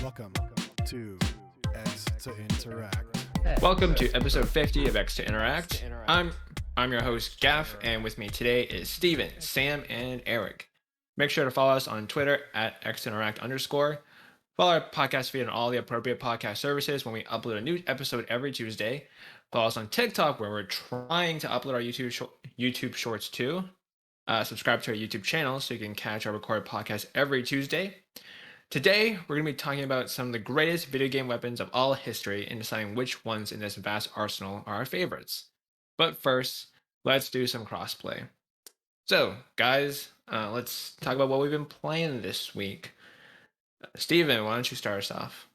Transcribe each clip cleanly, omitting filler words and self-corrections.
Welcome to X to Interact. Welcome to episode 50 of X to Interact. I'm your host Gaff, and with me today is Steven, Sam, and Eric. Make sure to follow us on Twitter at xinteract_. Follow our podcast feed on all the appropriate podcast services when we upload a new episode every Tuesday. Follow us on TikTok, where we're trying to upload our YouTube shorts too. Subscribe to our YouTube channel so you can catch our recorded podcast every Tuesday. Today, we're going to be talking about some of the greatest video game weapons of all history and deciding which ones in this vast arsenal are our favorites. But first, let's do some crossplay. So, guys, let's talk about what we've been playing this week. Steven, why don't you start us off?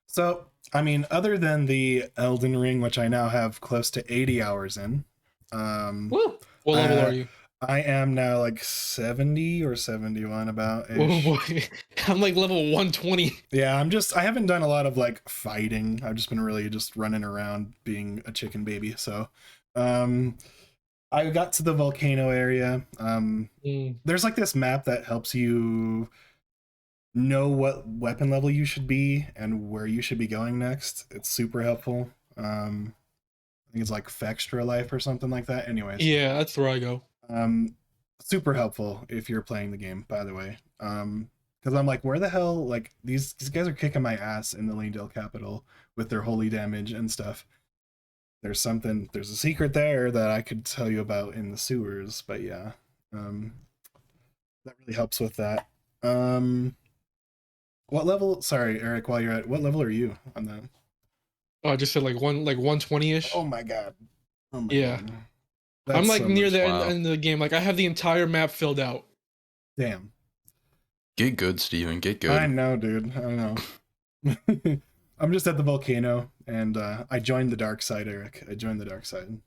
So, I mean, other than the Elden Ring, which I now have close to 80 hours in. Woo! What level are you? I am now like 70 or 71 about. Oh boy. I'm like level 120. Yeah, I haven't done a lot of like fighting. I've just been really just running around being a chicken baby. So, I got to the volcano area. There's like this map that helps you know what weapon level you should be and where you should be going next. It's super helpful. I think it's like Fextra Life or something like that. Anyways. Yeah, that's where I go. Super helpful if you're playing the game, by the way. Because I'm like, where the hell, like these guys are kicking my ass in the Langdale capital with their holy damage and stuff. There's a secret there that I could tell you about in the sewers, but yeah. That really helps with that. What level? Sorry, Eric, while you're at, what level are you on that? Oh, I just said like 120-ish. Oh my god. Yeah. God. I'm like so near much. the Wow. end of the game. Like I have the entire map filled out. Damn. Get good, Steven. Get good. I know, dude. I know. I'm just at the volcano, and I joined the dark side, Eric. I joined the dark side.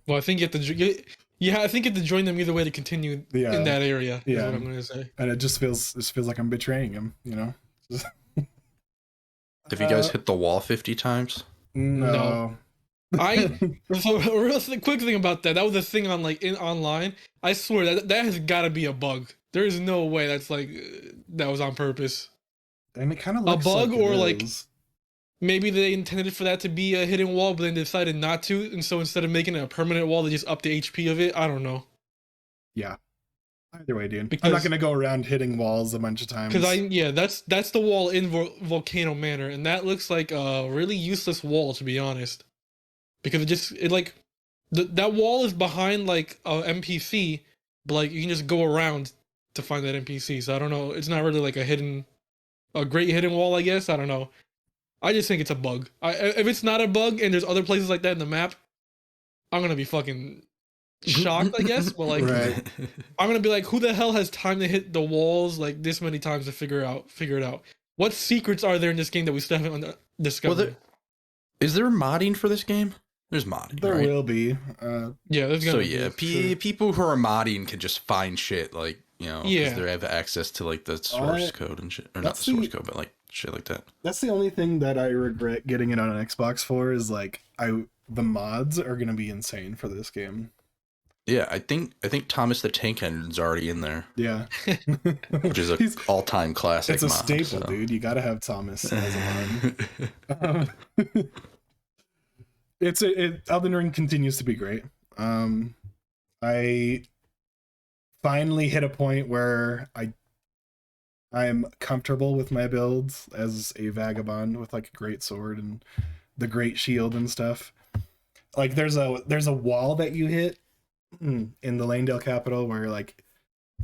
Well, I think you have to. Yeah, I think you have to join them either way to continue Yeah. in that area. Yeah. Is what I'm gonna say. And it just feels like I'm betraying him, you know? Have you guys hit the wall 50 times? No. So a real quick thing about that. That was a thing on like online. I swear that has got to be a bug. There is no way that's like that was on purpose. And it kind of A looks bug like it or like is. maybe they intended for that to be a hidden wall, but then decided not to, and so instead of making it a permanent wall, they just upped the HP of it. I don't know. Yeah. Either way, dude. I'm Because- not gonna go around hitting walls a bunch of times. Because that's the wall in Volcano Manor, and that looks like a really useless wall, to be honest. Because that wall is behind like a NPC, but like you can just go around to find that NPC. So I don't know. It's not really like a great hidden wall, I guess. I don't know. I just think it's a bug. If it's not a bug and there's other places like that in the map, I'm gonna be fucking shocked, I guess. But like, Right. I'm gonna be like, who the hell has time to hit the walls like this many times to figure it out? What secrets are there in this game that we still haven't discovered? Is there modding for this game? There's modding, There right? will be. Yeah, there's So gonna yeah, be. people who are modding can just find shit like, you know, Yeah. because they have access to like the source code and shit, or not the That's source the- code, but like shit like that. That's the only thing that I regret getting it on an Xbox for is like the mods are gonna be insane for this game. Yeah, I think Thomas the Tank Engine's already in there, Yeah. which is a He's- all-time classic. It's a mod, staple, so. dude. You gotta have Thomas as a mod. Elden Ring continues to be great. I finally hit a point where I'm comfortable with my builds as a vagabond with like a great sword and the great shield and stuff. Like there's a wall that you hit in the Langdale capital where like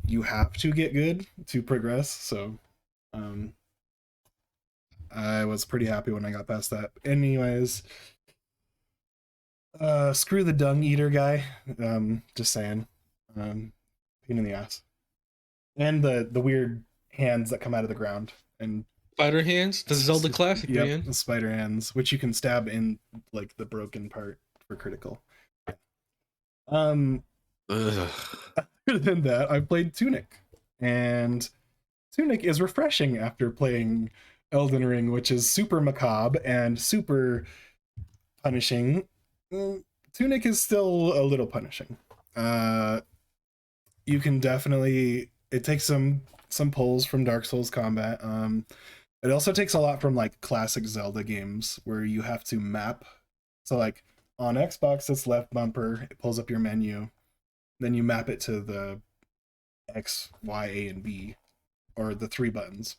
you have to get good to progress. So I was pretty happy when I got past that. Anyways, screw the dung eater guy. Just saying. Pain in the ass. And the weird hands that come out of the ground. And Spider hands, the Zelda classic, yep, man. the spider hands, which you can stab in like the broken part for critical. Ugh. Other than that, I played Tunic. And Tunic is refreshing after playing Elden Ring, which is super macabre and super punishing. Tunic is still a little punishing. You can definitely, it takes some some pulls from Dark Souls combat. It also takes a lot from like classic Zelda games where you have to map. So like on Xbox, it's left bumper, it pulls up your menu, then you map it to the X, Y, A, and B, or the 3 buttons.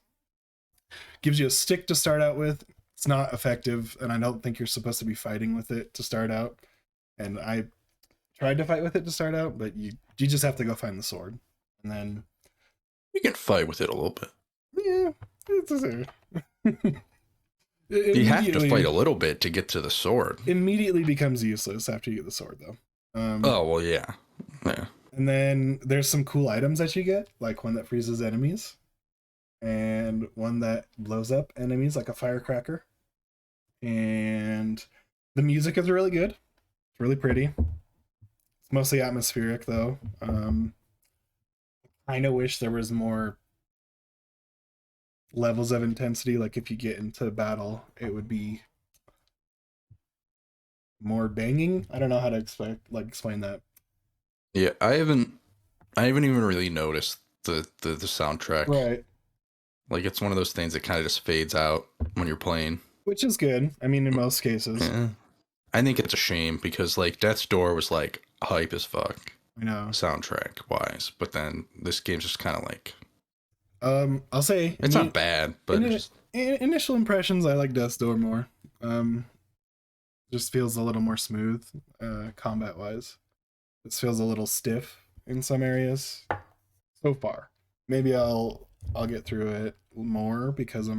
Gives you a stick to start out with. It's not effective, and I don't think you're supposed to be fighting with it to start out. And I tried to fight with it to start out, but you just have to go find the sword. And then you can fight with it a little bit. Yeah, it's you have to fight a little bit to get to the sword. Immediately becomes useless after you get the sword, though. Oh, well, yeah. And then there's some cool items that you get, like one that freezes enemies, and one that blows up enemies like a firecracker. And the music is really good. It's really pretty. It's mostly atmospheric, though. I kind of wish there was more levels of intensity. Like if you get into battle, it would be more banging. I don't know how to explain that. Yeah, I haven't even really noticed the soundtrack. Right. Like it's one of those things that kind of just fades out when you're playing. Which is good. I mean, in most cases. Yeah. I think it's a shame because like Death's Door was like hype as fuck. I know. Soundtrack wise, but then this game's just kind of like. I'll say it's not bad, but initial impressions, I like Death's Door more. Just feels a little more smooth, combat wise. This feels a little stiff in some areas so far. Maybe I'll get through it more because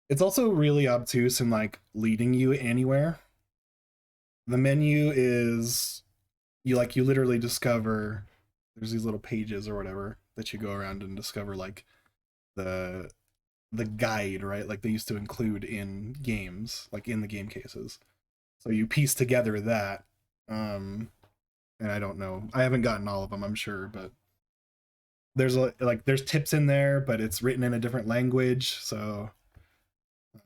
it's also really obtuse and like leading you anywhere. The menu is you literally discover there's these little pages or whatever that you go around and discover like the guide, right? Like they used to include in games, like in the game cases. So you piece together that and I don't know. I haven't gotten all of them, I'm sure, but there's tips in there, but it's written in a different language. So,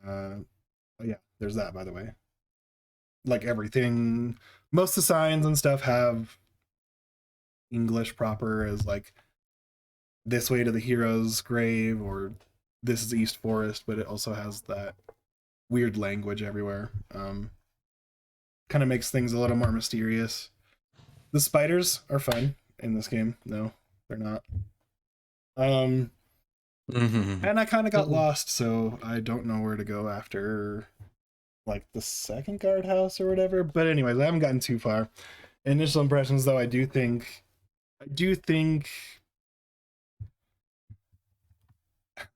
yeah, there's that, by the way. Like everything, most of the signs and stuff have English proper as like this way to the hero's grave or this is East Forest, but it also has that weird language everywhere. Kind of makes things a little more mysterious. The spiders are fun in this game. No, they're not. And I kind of got lost, so I don't know where to go after like the second guardhouse or whatever. But anyways, I haven't gotten too far. Initial impressions, though, I do think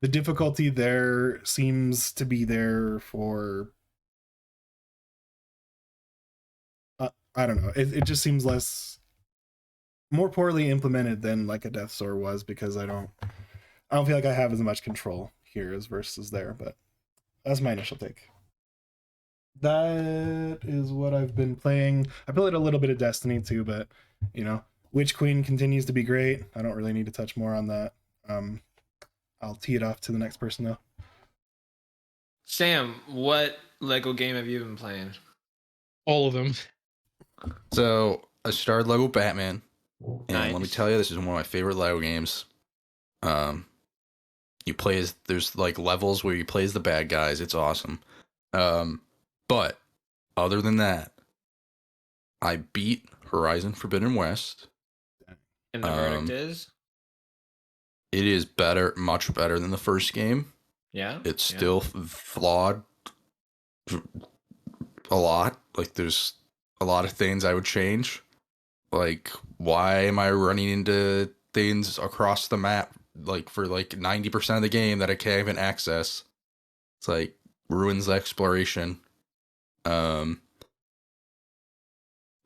the difficulty there seems to be there for I don't know. It just seems more poorly implemented than like a Death's Door was because I don't feel like I have as much control here as versus there, but that's my initial take. That is what I've been playing. I played a little bit of Destiny too, but you know, Witch Queen continues to be great. I don't really need to touch more on that. I'll tee it off to the next person though. Sam, what Lego game have you been playing? All of them. So I started Lego Batman, and Nice. let me tell you, this is one of my favorite Lego games. You play as there's like levels where you play as the bad guys. It's awesome. But other than that, I beat Horizon Forbidden West. And the verdict is? It is better, much better than the first game. Yeah. It's still flawed a lot. Like there's a lot of things I would change. Like why am I running into things across the map like for like 90% of the game that I can't even access? It's like ruins the exploration.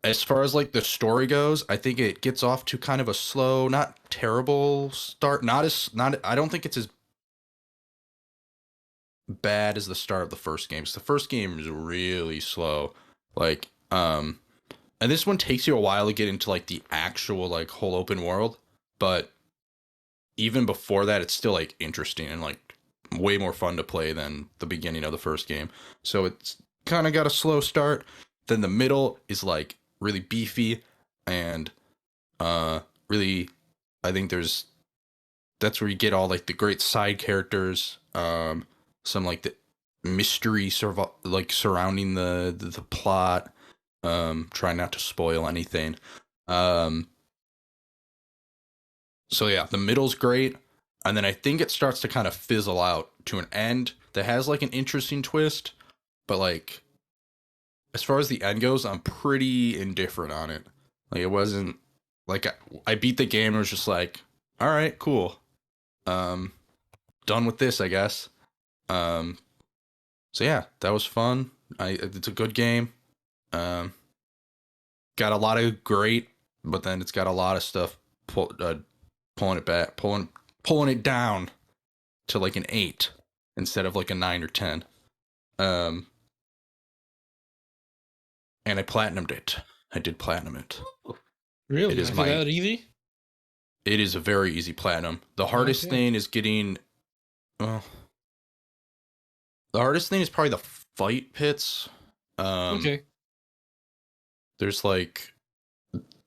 As far as like the story goes, I think it gets off to kind of a slow, not terrible start. I don't think it's as bad as the start of the first game. So the first game is really slow. Like, and this one takes you a while to get into like the actual like whole open world, but even before that, it's still like interesting and like way more fun to play than the beginning of the first game. So it's kind of got a slow start. Then the middle is like really beefy and really, I think there's that's where you get all like the great side characters, some like the mystery like surrounding the plot. Try not to spoil anything. So yeah, the middle's great, and then I think it starts to kind of fizzle out to an end that has like an interesting twist, but like as far as the end goes, I'm pretty indifferent on it. Like it wasn't like I beat the game and was just like, all right, cool, done with this, I guess. So yeah, that was fun. It's a good game. Got a lot of great, but then it's got a lot of stuff pulling it back, pulling it down to like an 8 instead of like a 9 or 10. And I platinumed it. I did platinum it. Really? It is that easy? It is a very easy platinum. The hardest thing is getting. Well, the hardest thing is probably the fight pits. Okay. There's like,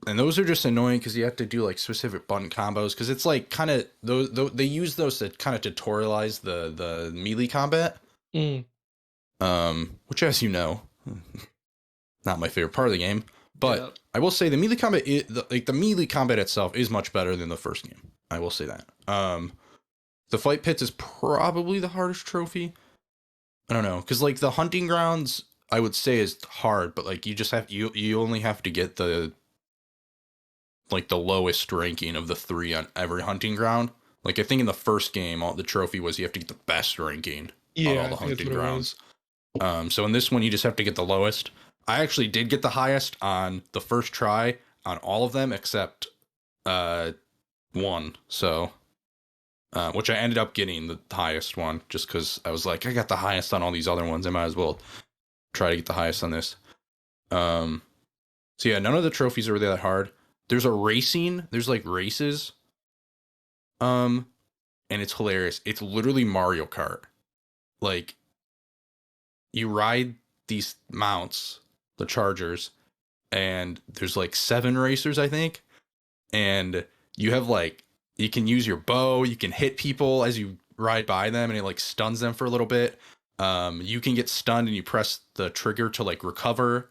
and those are just annoying because you have to do like specific button combos because it's like kind of those they use those to kind of tutorialize the melee combat. Which, as you know, not my favorite part of the game. But I will say the melee combat, the melee combat itself is much better than the first game. I will say that. The fight pits is probably the hardest trophy. I don't know, because like the hunting grounds, I would say is hard, but like you just have you only have to get the like the lowest ranking of the 3 on every hunting ground. Like I think in the first game, all the trophy was you have to get the best ranking on all the hunting grounds. So in this one, you just have to get the lowest. I actually did get the highest on the first try on all of them except one. So, which I ended up getting the highest one just because I was like, I got the highest on all these other ones. I might as well try to get the highest on this. So yeah, none of the trophies are really that hard. There's like races. And it's hilarious. It's literally Mario Kart. Like, you ride these mounts, the chargers, and there's like 7 racers, I think. And you have like, you can use your bow, you can hit people as you ride by them, and it like stuns them for a little bit. You can get stunned and you press the trigger to like recover.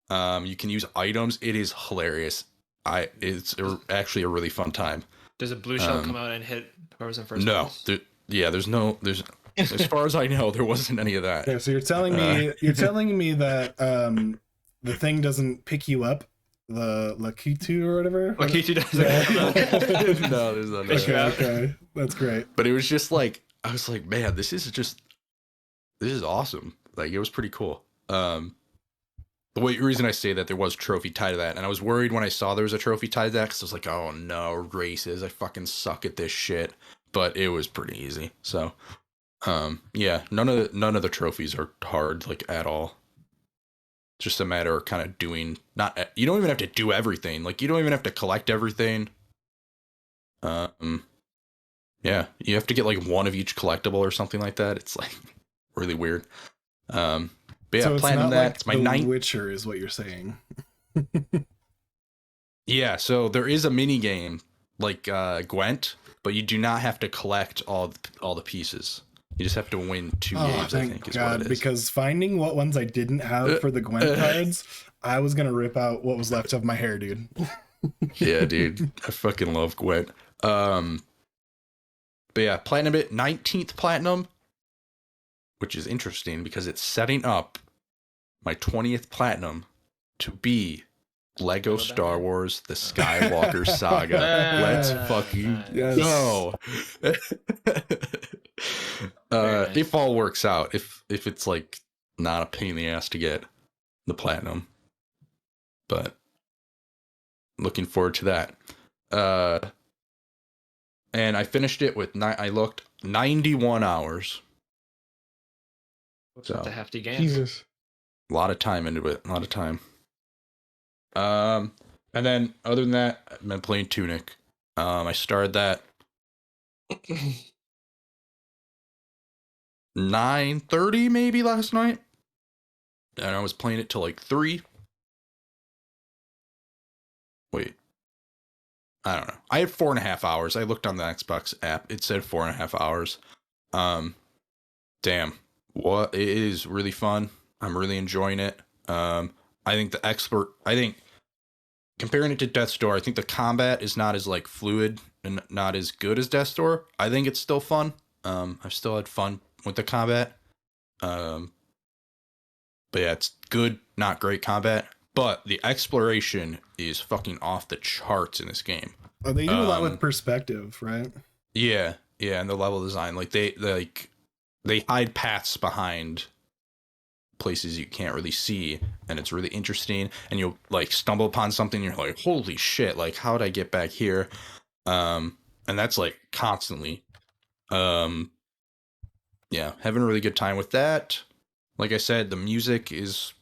You can use items. It is hilarious. It's actually a really fun time. Does a blue shell come out and hit whoever's in first place? No. There's as far as I know, there wasn't any of that. Yeah, so you're telling me that the thing doesn't pick you up, the Lakitu or whatever. Lakitu doesn't. Yeah. No, there's not. Okay, that's great. But it was just like I was like, man, this is awesome. Like it was pretty cool. The reason I say that there was a trophy tied to that, and I was worried when I saw there was a trophy tied to that because I was like, oh no, races, I fucking suck at this shit. But it was pretty easy. So. Yeah, none of the trophies are hard like at all. It's just a matter of kind of doing you don't even have to do everything. Like you don't even have to collect everything. Yeah, you have to get like one of each collectible or something like that. It's like really weird. But yeah, so it's platinum that. Like it's my ninth. Witcher is what you're saying. Yeah, so there is a mini game like Gwent, but you do not have to collect all the pieces. You just have to win 2 games, I think, is what it is. Because finding what ones I didn't have for the Gwent cards, I was going to rip out what was left of my hair, dude. Yeah, dude. I fucking love Gwent. But yeah, platinum it, 19th platinum, which is interesting because it's setting up my 20th platinum to be Lego Star Wars The Skywalker Saga. Let's fucking go. If all works out, if it's like not a pain in the ass to get the platinum, but looking forward to that. And I finished it with I looked 91 hours. So a hefty game. Jesus. A lot of time into it. A lot of time. And then other than that, I've been playing Tunic. I started that 9:30 maybe last night, and I was playing it till like 3. Wait, I don't know. I had 4.5 hours. I looked on the Xbox app. It said 4.5 hours. Damn. What? It is really fun. I'm really enjoying it. I think comparing it to Death's Door, I think the combat is not as like fluid and not as good as Death's Door. I think it's still fun. I've still had fun with the combat. But yeah, it's good, not great combat. But the exploration is fucking off the charts in this game. Oh, they do a lot with perspective, right? Yeah, and the level design, like they hide paths behind places you can't really see, and it's really interesting. And you'll like stumble upon something, and you're like, holy shit! Like, how did I get back here? And that's like constantly. Yeah, having a really good time with that. Like I said, the music is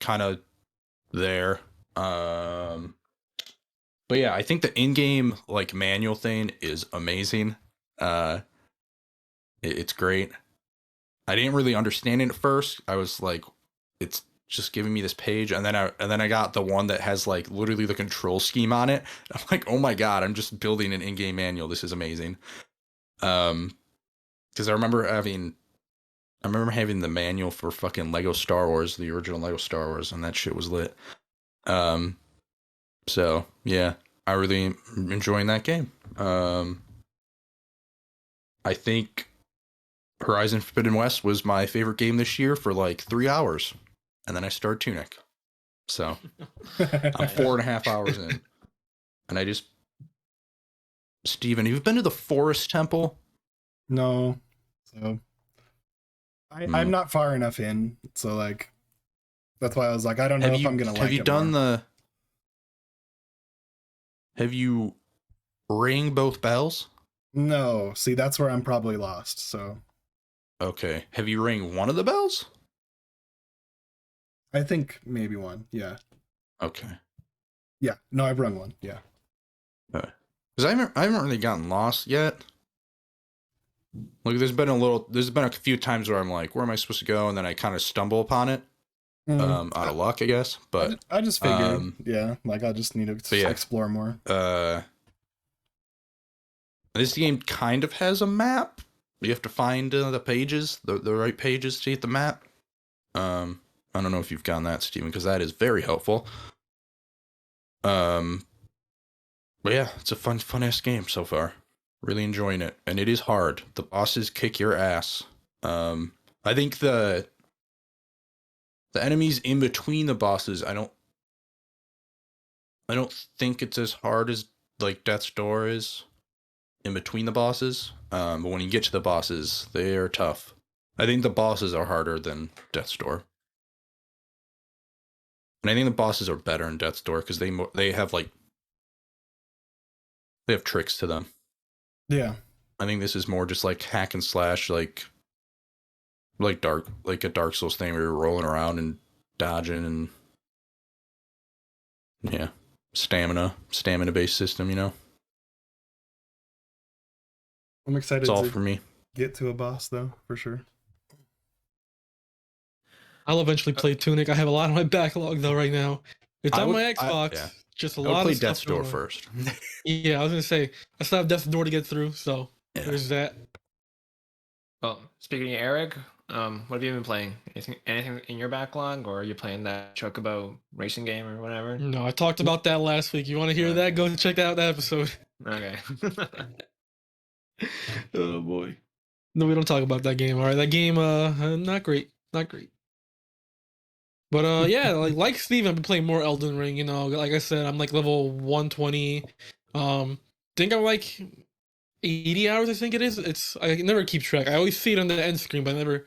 kind of there. But yeah, I think the in-game like manual thing is amazing. It's great. I didn't really understand it at first. I was like, it's just giving me this page, and then I got the one that has like literally the control scheme on it. I'm like, oh my god, I'm just building an in-game manual. This is amazing. Because I remember having the manual for fucking Lego Star Wars, the original Lego Star Wars, and that shit was lit. So yeah, I really am enjoying that game. I think Horizon Forbidden West was my favorite game this year for like 3 hours, and then I started Tunic. So I'm 4.5 hours in, and I just, Steven, you've been to the Forest Temple? No, so I'm not far enough in, so like that's why I was like, I don't know if I'm gonna like it. Have you done more. Have you rang both bells? No, see, that's where I'm probably lost. So okay, have you rang one of the bells? I think maybe one. Yeah. Okay. Yeah. No, I've rung one. Yeah. Because I haven't really gotten lost yet. Like there's been a few times where I'm like, where am I supposed to go? And then I kind of stumble upon it. Out of luck, I guess. But I just figured, yeah, like I just need to explore more. This game kind of has a map. You have to find the pages, the right pages to get the map. I don't know if you've gotten that, Steven, because that is very helpful. But yeah, it's a fun ass game so far. Really enjoying it, and it is hard. The bosses kick your ass. I think the enemies in between the bosses, I don't think it's as hard as like Death's Door is in between the bosses. But when you get to the bosses, they are tough. I think the bosses are harder than Death's Door. And I think the bosses are better in Death's Door because they have tricks to them. Yeah. I think this is more just like hack and slash, like a Dark Souls thing where you're rolling around and dodging and yeah, stamina based system, you know. I'm excited. It's all for me. Get to a boss though, for sure. I'll eventually play Tunic. I have a lot on my backlog though right now. It's on my Xbox. Just a lot of play stuff. Death's Door first. Yeah, I was gonna say I still have Death's Door to get through, so there's that. Well, speaking of Eric, what have you been playing? Anything in your backlog, or are you playing that Chocobo racing game or whatever? No, I talked about that last week. You want to hear that? Go check out that episode. Okay. Oh boy. No, we don't talk about that game. All right, that game, not great, not great. But yeah, like Steve, I've been playing more Elden Ring. You know, like I said, I'm like level 120. Think I'm like 80 hours. I think it is. I never keep track. I always see it on the end screen, but I never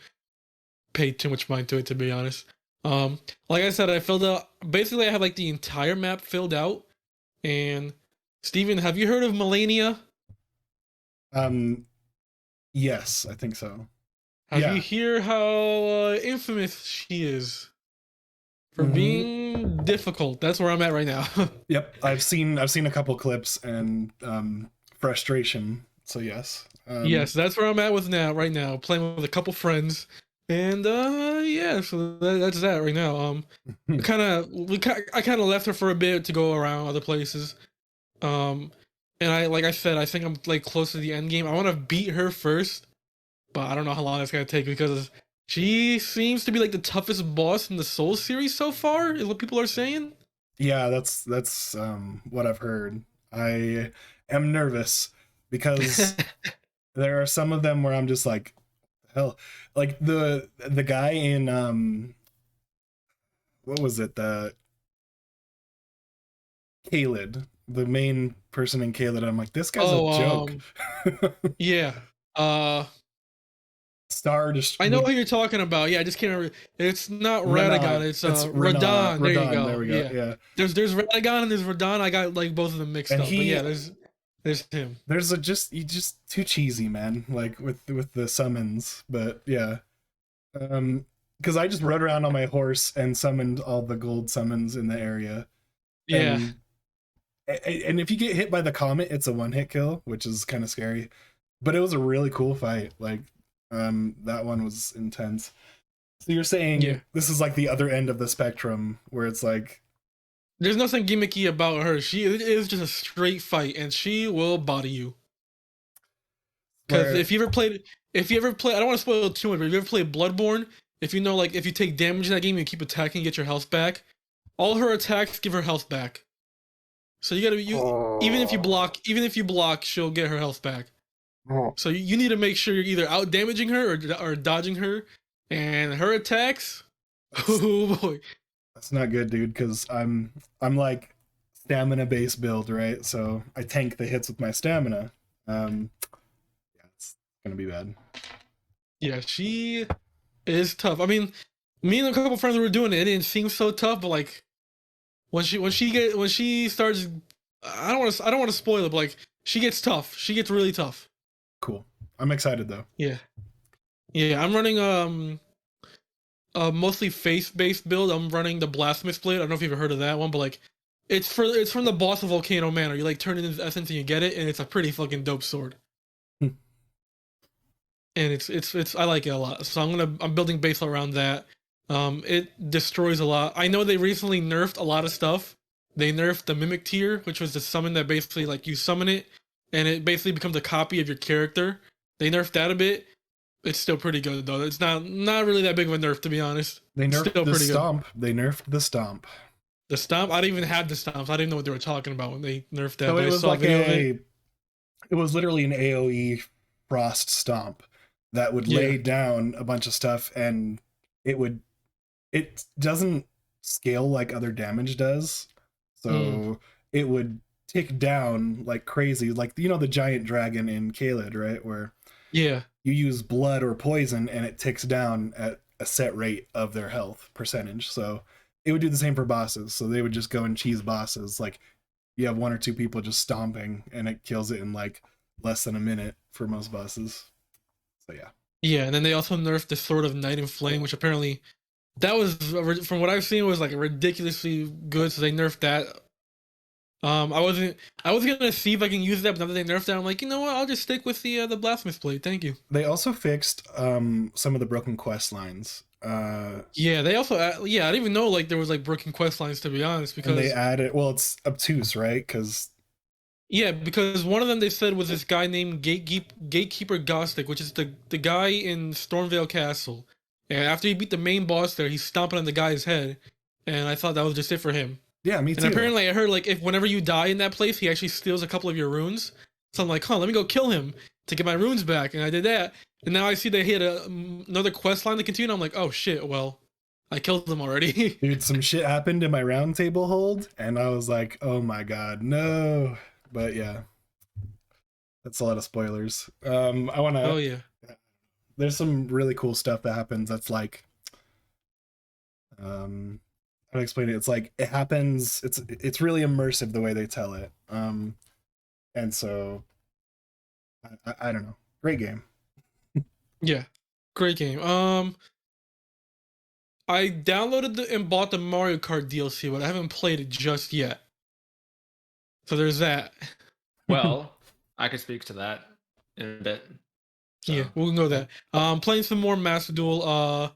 paid too much mind to it, to be honest. Like I said, I filled out. Basically, I have like the entire map filled out. And Steven, have you heard of Melania? Yes, I think so. Have you hear how infamous she is for being difficult? That's where I'm at right now. Yep, I've seen a couple clips and frustration. So yes. Yes, that's where I'm at right now, playing with a couple friends, and yeah, so that's that right now. I kind of left her for a bit to go around other places. and like I said, I think I'm like close to the end game. I want to beat her first, but I don't know how long it's gonna take because she seems to be like the toughest boss in the Soul series so far, is what people are saying. Yeah, that's what I've heard. I am nervous because there are some of them where I'm just like, hell, like the guy in what was it, the Kaled, the main person in Kaled. I'm like, this guy's a Oh, joke. yeah. Star just I know who you're talking about. Yeah, I just can't remember. It's not Renan. Radagon. It's It's Radon. There you Radon. There go. we go. Yeah. Yeah. There's Radagon and there's Radon. I got like both of them mixed And up. But yeah, there's him. there's a just too cheesy, man, like with the summons. But yeah, because I just rode around on my horse and summoned all the gold summons in the area. Yeah. And if you get hit by the comet, it's a one-hit kill, which is kind of scary. But it was a really cool fight. Like, that one was intense. So you're saying this is like the other end of the spectrum, where it's like, there's nothing gimmicky about her. She is just a straight fight, and she will body you. Because if you ever played, I don't want to spoil too much, but if you ever played Bloodborne, if you know, like, if you take damage in that game, you keep attacking, get your health back. All her attacks give her health back. So you gotta even if you block, she'll get her health back. So you need to make sure you're either out damaging her or dodging her, and her attacks. Oh boy, that's not good, dude. Because I'm like stamina based build, right? So I tank the hits with my stamina. Yeah, it's gonna be bad. Yeah, she is tough. I mean, me and a couple friends were doing it. It didn't seem so tough, but like when she starts, I don't want to spoil it, but like she gets tough. She gets really tough. Cool. I'm excited though. Yeah. I'm running a mostly face based build. I'm running the Blasphemous Blade. I don't know if you've ever heard of that one, but like it's from the boss of Volcano Manor. You like turn it into essence and you get it, and it's a pretty fucking dope sword. And it's I like it a lot. So I'm building base around that. It destroys a lot. I know they recently nerfed a lot of stuff. They nerfed the Mimic tier, which was the summon that basically like you summon it and it basically becomes a copy of your character. They nerfed that a bit. It's still pretty good though. It's not really that big of a nerf, to be honest. They nerfed the stomp. They nerfed the stomp. The stomp? I didn't even have the stomps. I didn't know what they were talking about when they nerfed that. So it was like it was literally an AoE frost stomp that would lay down a bunch of stuff, and it doesn't scale like other damage does. So it would tick down like crazy, like the giant dragon in Kaled, right? Where you use blood or poison and it ticks down at a set rate of their health percentage. So it would do the same for bosses. So they would just go and cheese bosses. Like you have one or two people just stomping and it kills it in like less than a minute for most bosses. So yeah, and then they also nerfed the Sword of Night and Flame, which apparently that was, from what I've seen, was like ridiculously good. So they nerfed that. I was gonna see if I can use that, but now that they nerfed that, I'm like, you know what? I'll just stick with the Blasphemous Blade. Thank you. They also fixed some of the broken quest lines. Yeah, they also I didn't even know like there was like broken quest lines, to be honest, because they added, well, it's obtuse, right? Because one of them they said was this guy named Gatekeeper Gostic, which is the guy in Stormvale Castle. And after he beat the main boss there, he's stomping on the guy's head, and I thought that was just it for him. Yeah, me too. And apparently I heard like whenever you die in that place, he actually steals a couple of your runes. So I'm like, let me go kill him to get my runes back. And I did that. And now I see they hit another quest line to continue. And I'm like, oh shit, well, I killed them already. Dude, some shit happened in my round table hold, and I was like, oh my god, no. But yeah, that's a lot of spoilers. I want to. Oh yeah. There's some really cool stuff that happens. That's like, how to explain it? It's like it happens. It's really immersive the way they tell it. And so, I don't know. Great game. Yeah, great game. I downloaded and bought the Mario Kart DLC, but I haven't played it just yet. So there's that. Well, I could speak to that in a bit. So. Yeah, we can go with that. Playing some more Master Duel.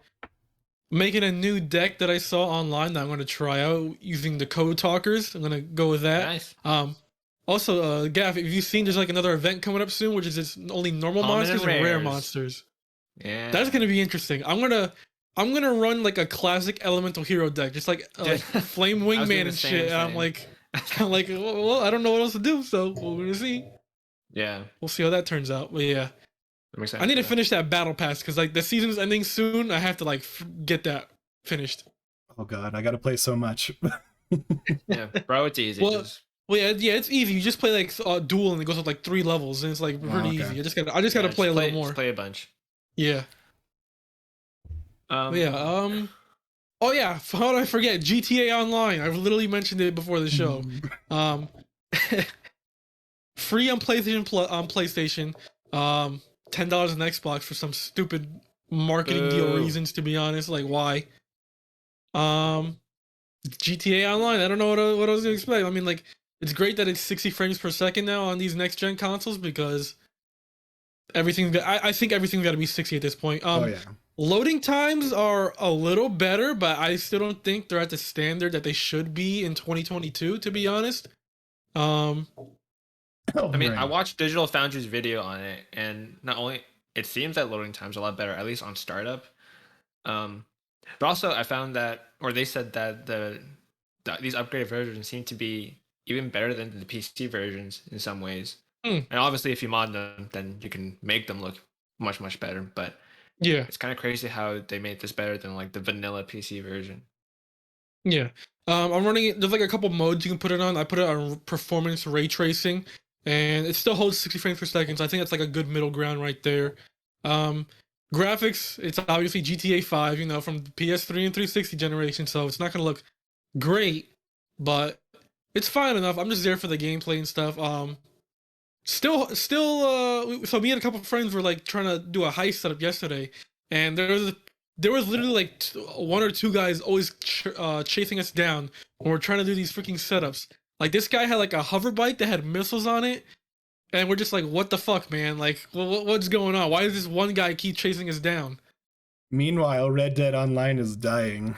Making a new deck that I saw online that I'm going to try out using the Code Talkers. I'm going to go with that. Nice. Also, Gav, have you seen there's like another event coming up soon, which is just only normal Common monsters and and rare rares. monsters. Yeah. That's gonna be interesting. I'm gonna run like a classic elemental hero deck, just like flame I was doing wingman the and same shit. And I'm like, well, I don't know what else to do, so we're gonna see. Yeah. We'll see how that turns out. But yeah, I'm excited I need for to finish that battle pass because like the season's ending soon. I have to like get that finished. Oh god, I gotta play so much. Yeah, bro, it's easy. Well, Just, yeah, it's easy. You just play like duel and it goes up like 3 levels and it's like pretty okay. easy. I just gotta play a little more. Just play a bunch. Yeah. But yeah. Oh yeah. How did I forget GTA Online? I've literally mentioned it before the show. Free on PlayStation. $10 on Xbox for some stupid marketing deal reasons. To be honest, like why? GTA Online. I don't know what I was gonna expect. I mean, like it's great that it's 60 frames per second now on these next gen consoles because everything. I think everything's got to be 60 at this point. Oh yeah. Loading times are a little better, but I still don't think they're at the standard that they should be in 2022. To be honest. I mean, I watched Digital Foundry's video on it, and not only it seems that loading times are a lot better, at least on startup. But also I found that, or they said that these upgraded versions seem to be even better than the PC versions in some ways. And obviously, if you mod them, then you can make them look much better. But yeah, it's kind of crazy how they made this better than like the vanilla PC version. Yeah. I'm running it. There's like a couple modes you can put it on. I put it on performance ray tracing, and it still holds 60 frames per second. So I think that's like a good middle ground right there. Graphics, it's obviously GTA 5, you know, from the PS3 and 360 generation. So it's not gonna look great, but it's fine enough. I'm just there for the gameplay and stuff. So me and a couple of friends were like trying to do a heist setup yesterday, and there was literally like one or two guys always chasing us down when we're trying to do these freaking setups. Like this guy had like a hover bike that had missiles on it, and we're just like, what the fuck, man? Like, what's going on? Why does this one guy keep chasing us down? Meanwhile, Red Dead Online is dying.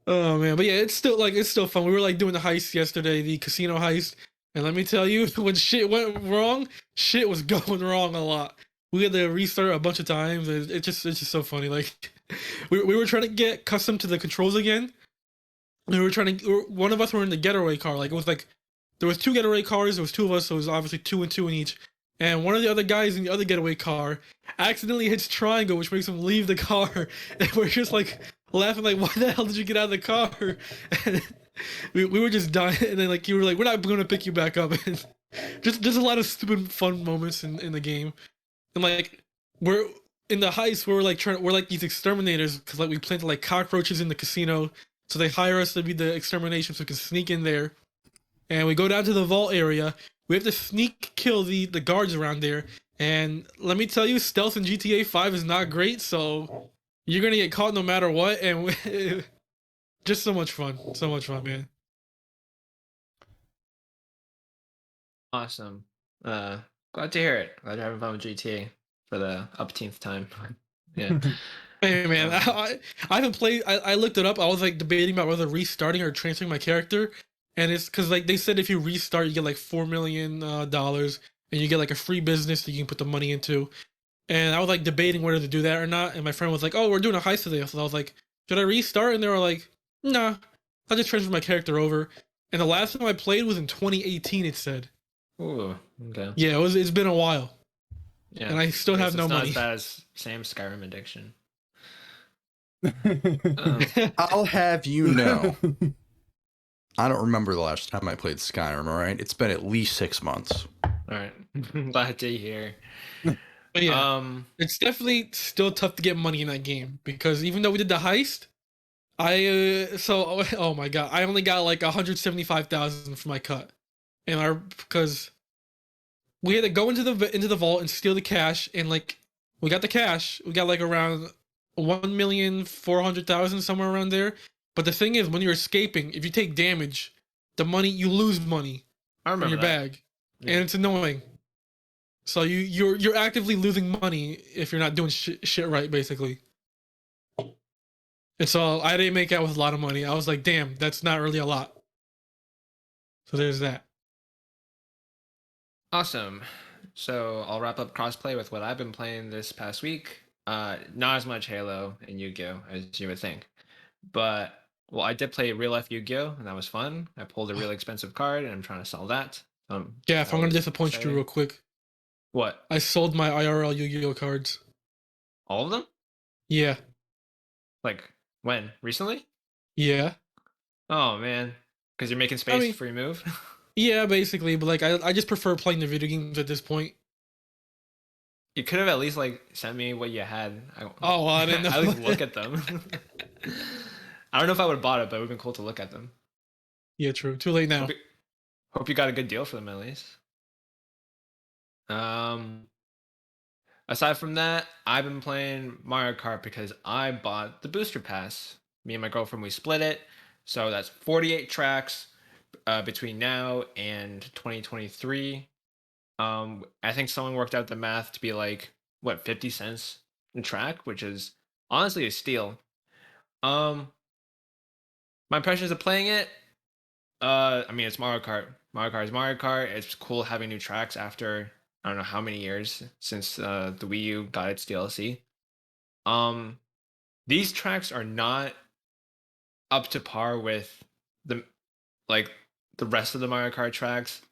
Oh man, but yeah, it's still fun. We were like doing the heist yesterday, the casino heist, and let me tell you, when shit went wrong, shit was going wrong a lot. We had to restart a bunch of times. It's just so funny. Like we were trying to get accustomed to the controls again. One of us were in the getaway car. Like it was like there was 2 getaway cars. There was 2 of us, so it was obviously 2 and 2 in each. And one of the other guys in the other getaway car accidentally hits triangle, which makes him leave the car. And we're just like laughing, like, why the hell did you get out of the car? And we were just dying. And then like you were like, we're not going to pick you back up. And just a lot of stupid fun moments in the game. And like we're in the heist, we're like these exterminators because like we planted like cockroaches in the casino, so they hire us to be the extermination so we can sneak in there. And we go down to the vault area. We have to sneak kill the guards around there. And let me tell you, stealth in GTA 5 is not great, so you're gonna get caught no matter what. And just so much fun, man. Awesome. Glad to hear it. Glad you're having fun with GTA for the upteenth time. Yeah. Hey man, I haven't played. I looked it up. I was like debating about whether restarting or transferring my character, and it's because like they said if you restart, you get like $4 million, and you get like a free business that you can put the money into. And I was like debating whether to do that or not. And my friend was like, "Oh, we're doing a heist today," so I was like, "Should I restart?" And they were like, "Nah, I'll just transfer my character over." And the last time I played was in 2018. It said. Ooh. Okay. Yeah, it's been a while. Yeah. And I still have no money. It's not as bad as Sam's Skyrim addiction. I'll have you know. I don't remember the last time I played Skyrim, all right? It's been at least 6 months. All right. Glad to hear. But yeah, it's definitely still tough to get money in that game because even though we did the heist, oh my god, I only got like 175,000 for my cut, and because we had to go into the vault and steal the cash, and like we got the cash, we got like around 1,400,000 somewhere around there. But the thing is, when you're escaping, if you take damage, you lose money from your bag, and it's annoying. So you're actively losing money if you're not doing shit right, basically. And so I didn't make out with a lot of money. I was like, damn, that's not really a lot. So there's that. Awesome. So I'll wrap up crossplay with what I've been playing this past week. Not as much Halo and Yu-Gi-Oh as you would think, but well, I did play real life Yu-Gi-Oh and that was fun. I pulled a really expensive card and I'm trying to sell that. Yeah, That if I'm gonna was disappoint you exciting. real quick, What? I sold my IRL Yu-Gi-Oh cards. All of them? Yeah, Like when? Recently? yeah. Oh man, because you're making I space mean, before you move. yeah, basically, but like I just prefer playing the video games at this point. You could have at least like sent me what you had. Oh, well, I didn't At least know. look at them. I don't know if I would have bought it, but it would have been cool to look at them. Yeah, true. Too late now. Hope you got a good deal for them at least. Aside from that, I've been playing Mario Kart because I bought the booster pass. Me and my girlfriend, we split it. So that's 48 tracks between now and 2023. I think someone worked out the math to be like, what, 50 cents a track, which is honestly a steal. Um, my impressions of playing it, I mean, it's Mario Kart. Mario Kart is Mario Kart. It's cool having new tracks after I don't know how many years since the Wii U got its DLC. Um, these tracks are not up to par with the like the rest of the Mario Kart tracks.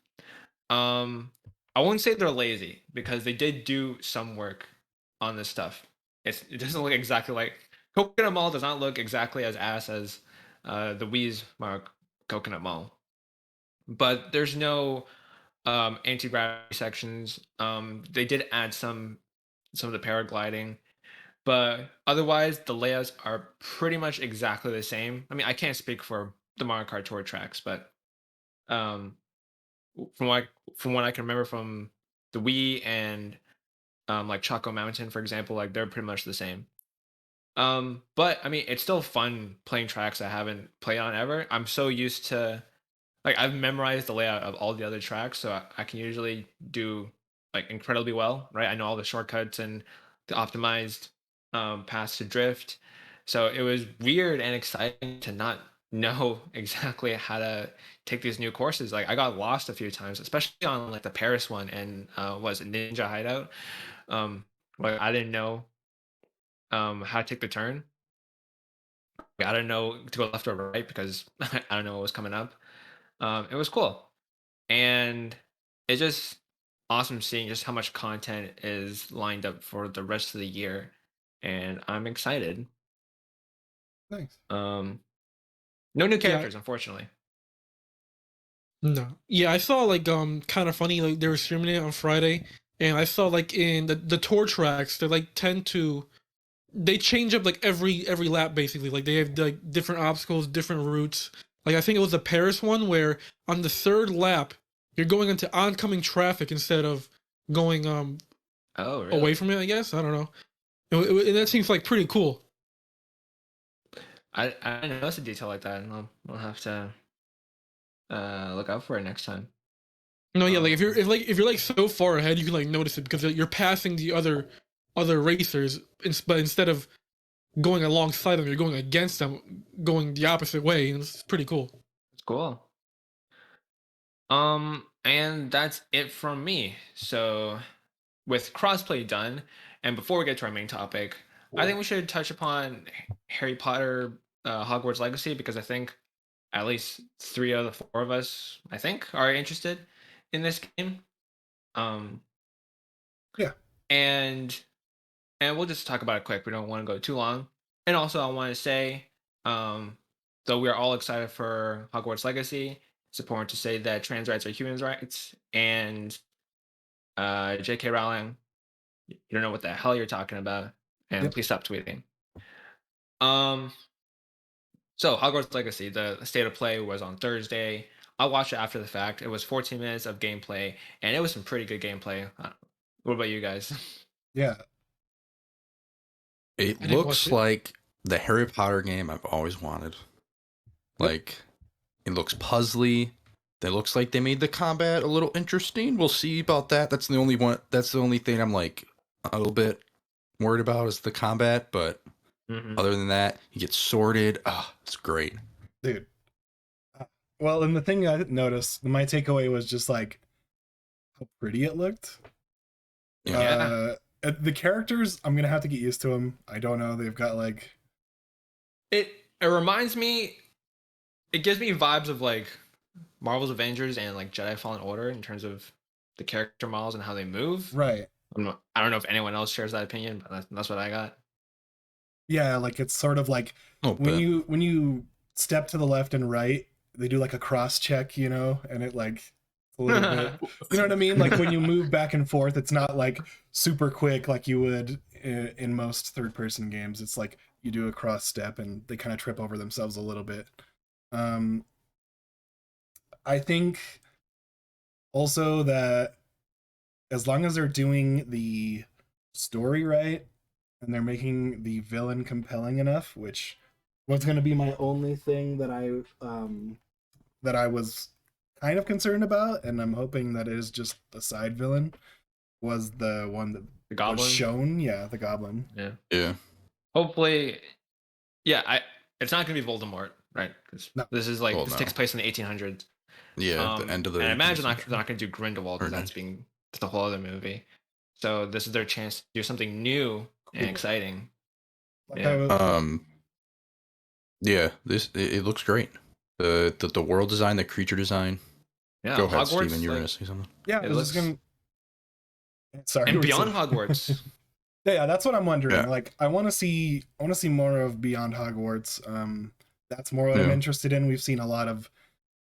Um, I won't say they're lazy because they did do some work on this stuff. It doesn't look exactly like Coconut Mall does not look exactly as ass as the Wii's Mario Coconut Mall, but there's no anti-gravity sections. They did add some of the paragliding, but otherwise the layouts are pretty much exactly the same. I mean, I can't speak for the Mario Kart Tour tracks, but um, from what I can remember from the Wii and like Choco Mountain, for example, like they're pretty much the same. But I mean, it's still fun playing tracks I haven't played on ever. I'm so used to like I've memorized the layout of all the other tracks, so I can usually do like incredibly well, right? I know all the shortcuts and the optimized paths to drift. So it was weird and exciting to not know exactly how to take these new courses. Like I got lost a few times, especially on like the Paris one and was it Ninja Hideout? Like I didn't know how to take the turn. I didn't know to go left or right because I don't know what was coming up. It was cool. And it's just awesome seeing just how much content is lined up for the rest of the year. And I'm excited. Thanks. No new Yeah, characters, unfortunately. no. Yeah, I saw like kind of funny like they were streaming it on Friday, and I saw like in the tour tracks they like tend to they change up like every lap basically. Like they have like different obstacles, different routes. Like I think it was the Paris one where on the third lap you're going into oncoming traffic instead of going Oh, away really? from it. I guess I don't know. And that seems like pretty cool. I didn't notice a detail like that. I'll have to look out for it next time. No, yeah, like Um, if you're like so far ahead, you can like notice it because you're passing the other racers, but instead of going alongside them, you're going against them, going the opposite way, and it's pretty cool. it's cool. And that's it from me. So with crossplay done, and before we get to our main topic, I think we should touch upon Harry Potter Hogwarts Legacy because I think at least three of the four of us, I think, are interested in this game. Um, Yeah. and we'll just talk about it quick. We don't want to go too long. And also, I want to say, um, though we are all excited for Hogwarts Legacy, it's important to say that trans rights are human rights, and J.K. Rowling, you don't know what the hell you're talking about, and Yep. please stop tweeting. Um, so Hogwarts Legacy, the state of play was on Thursday. I watched it after the fact. It was 14 minutes of gameplay, and it was some pretty good gameplay. What about you guys? Yeah. It I didn't watch looks it. like the Harry Potter game I've always wanted. Yep. Like, it looks puzzly. It looks like they made the combat a little interesting. We'll see about that. That's the only one. That's the only thing I'm like a little bit worried about is the combat. But Mhm. other than that, you get sorted. Ah, it's great. Dude. Well, and the thing I noticed, my takeaway was just like how pretty it looked. Yeah. The characters, I'm gonna have to get used to them. I don't know. They've got like It reminds me. It gives me vibes of like Marvel's Avengers and like Jedi Fallen Order in terms of the character models and how they move. right. I don't know if anyone else shares that opinion, but that's what I got. Yeah, like it's sort of like Oh, when you step to the left and right, they do like a cross check, you know, and it like a little bit, you know what I mean? Like when you move back and forth, it's not like super quick like you would in most third person games. It's like you do a cross step and they kind of trip over themselves a little bit. Um, I think also that as long as they're doing the story right and they're making the villain compelling enough, which was going to be my only thing that I was kind of concerned about, and I'm hoping that it is just the side villain, was the one that The Goblin was shown. Yeah, the goblin. Yeah. Hopefully, yeah. It's not gonna be Voldemort, right? Because No. this is like Well, this no. takes place in the 1800s. Yeah, the end of the. And I imagine 18th century. they're not gonna do Grindelwald Or because no. that's the whole other movie. So this is their chance to do something new and Cool. exciting. Like Yeah. Yeah, it looks great. The world design, the creature design. Yeah, Go ahead, Hogwarts. Steven. You were Like, gonna say something. yeah, I it was looks just gonna. Sorry, and we're beyond saying- Hogwarts. Yeah, that's what I'm wondering. Yeah. Like, I want to see more of Beyond Hogwarts. That's more what I'm Yeah. interested in. We've seen a lot of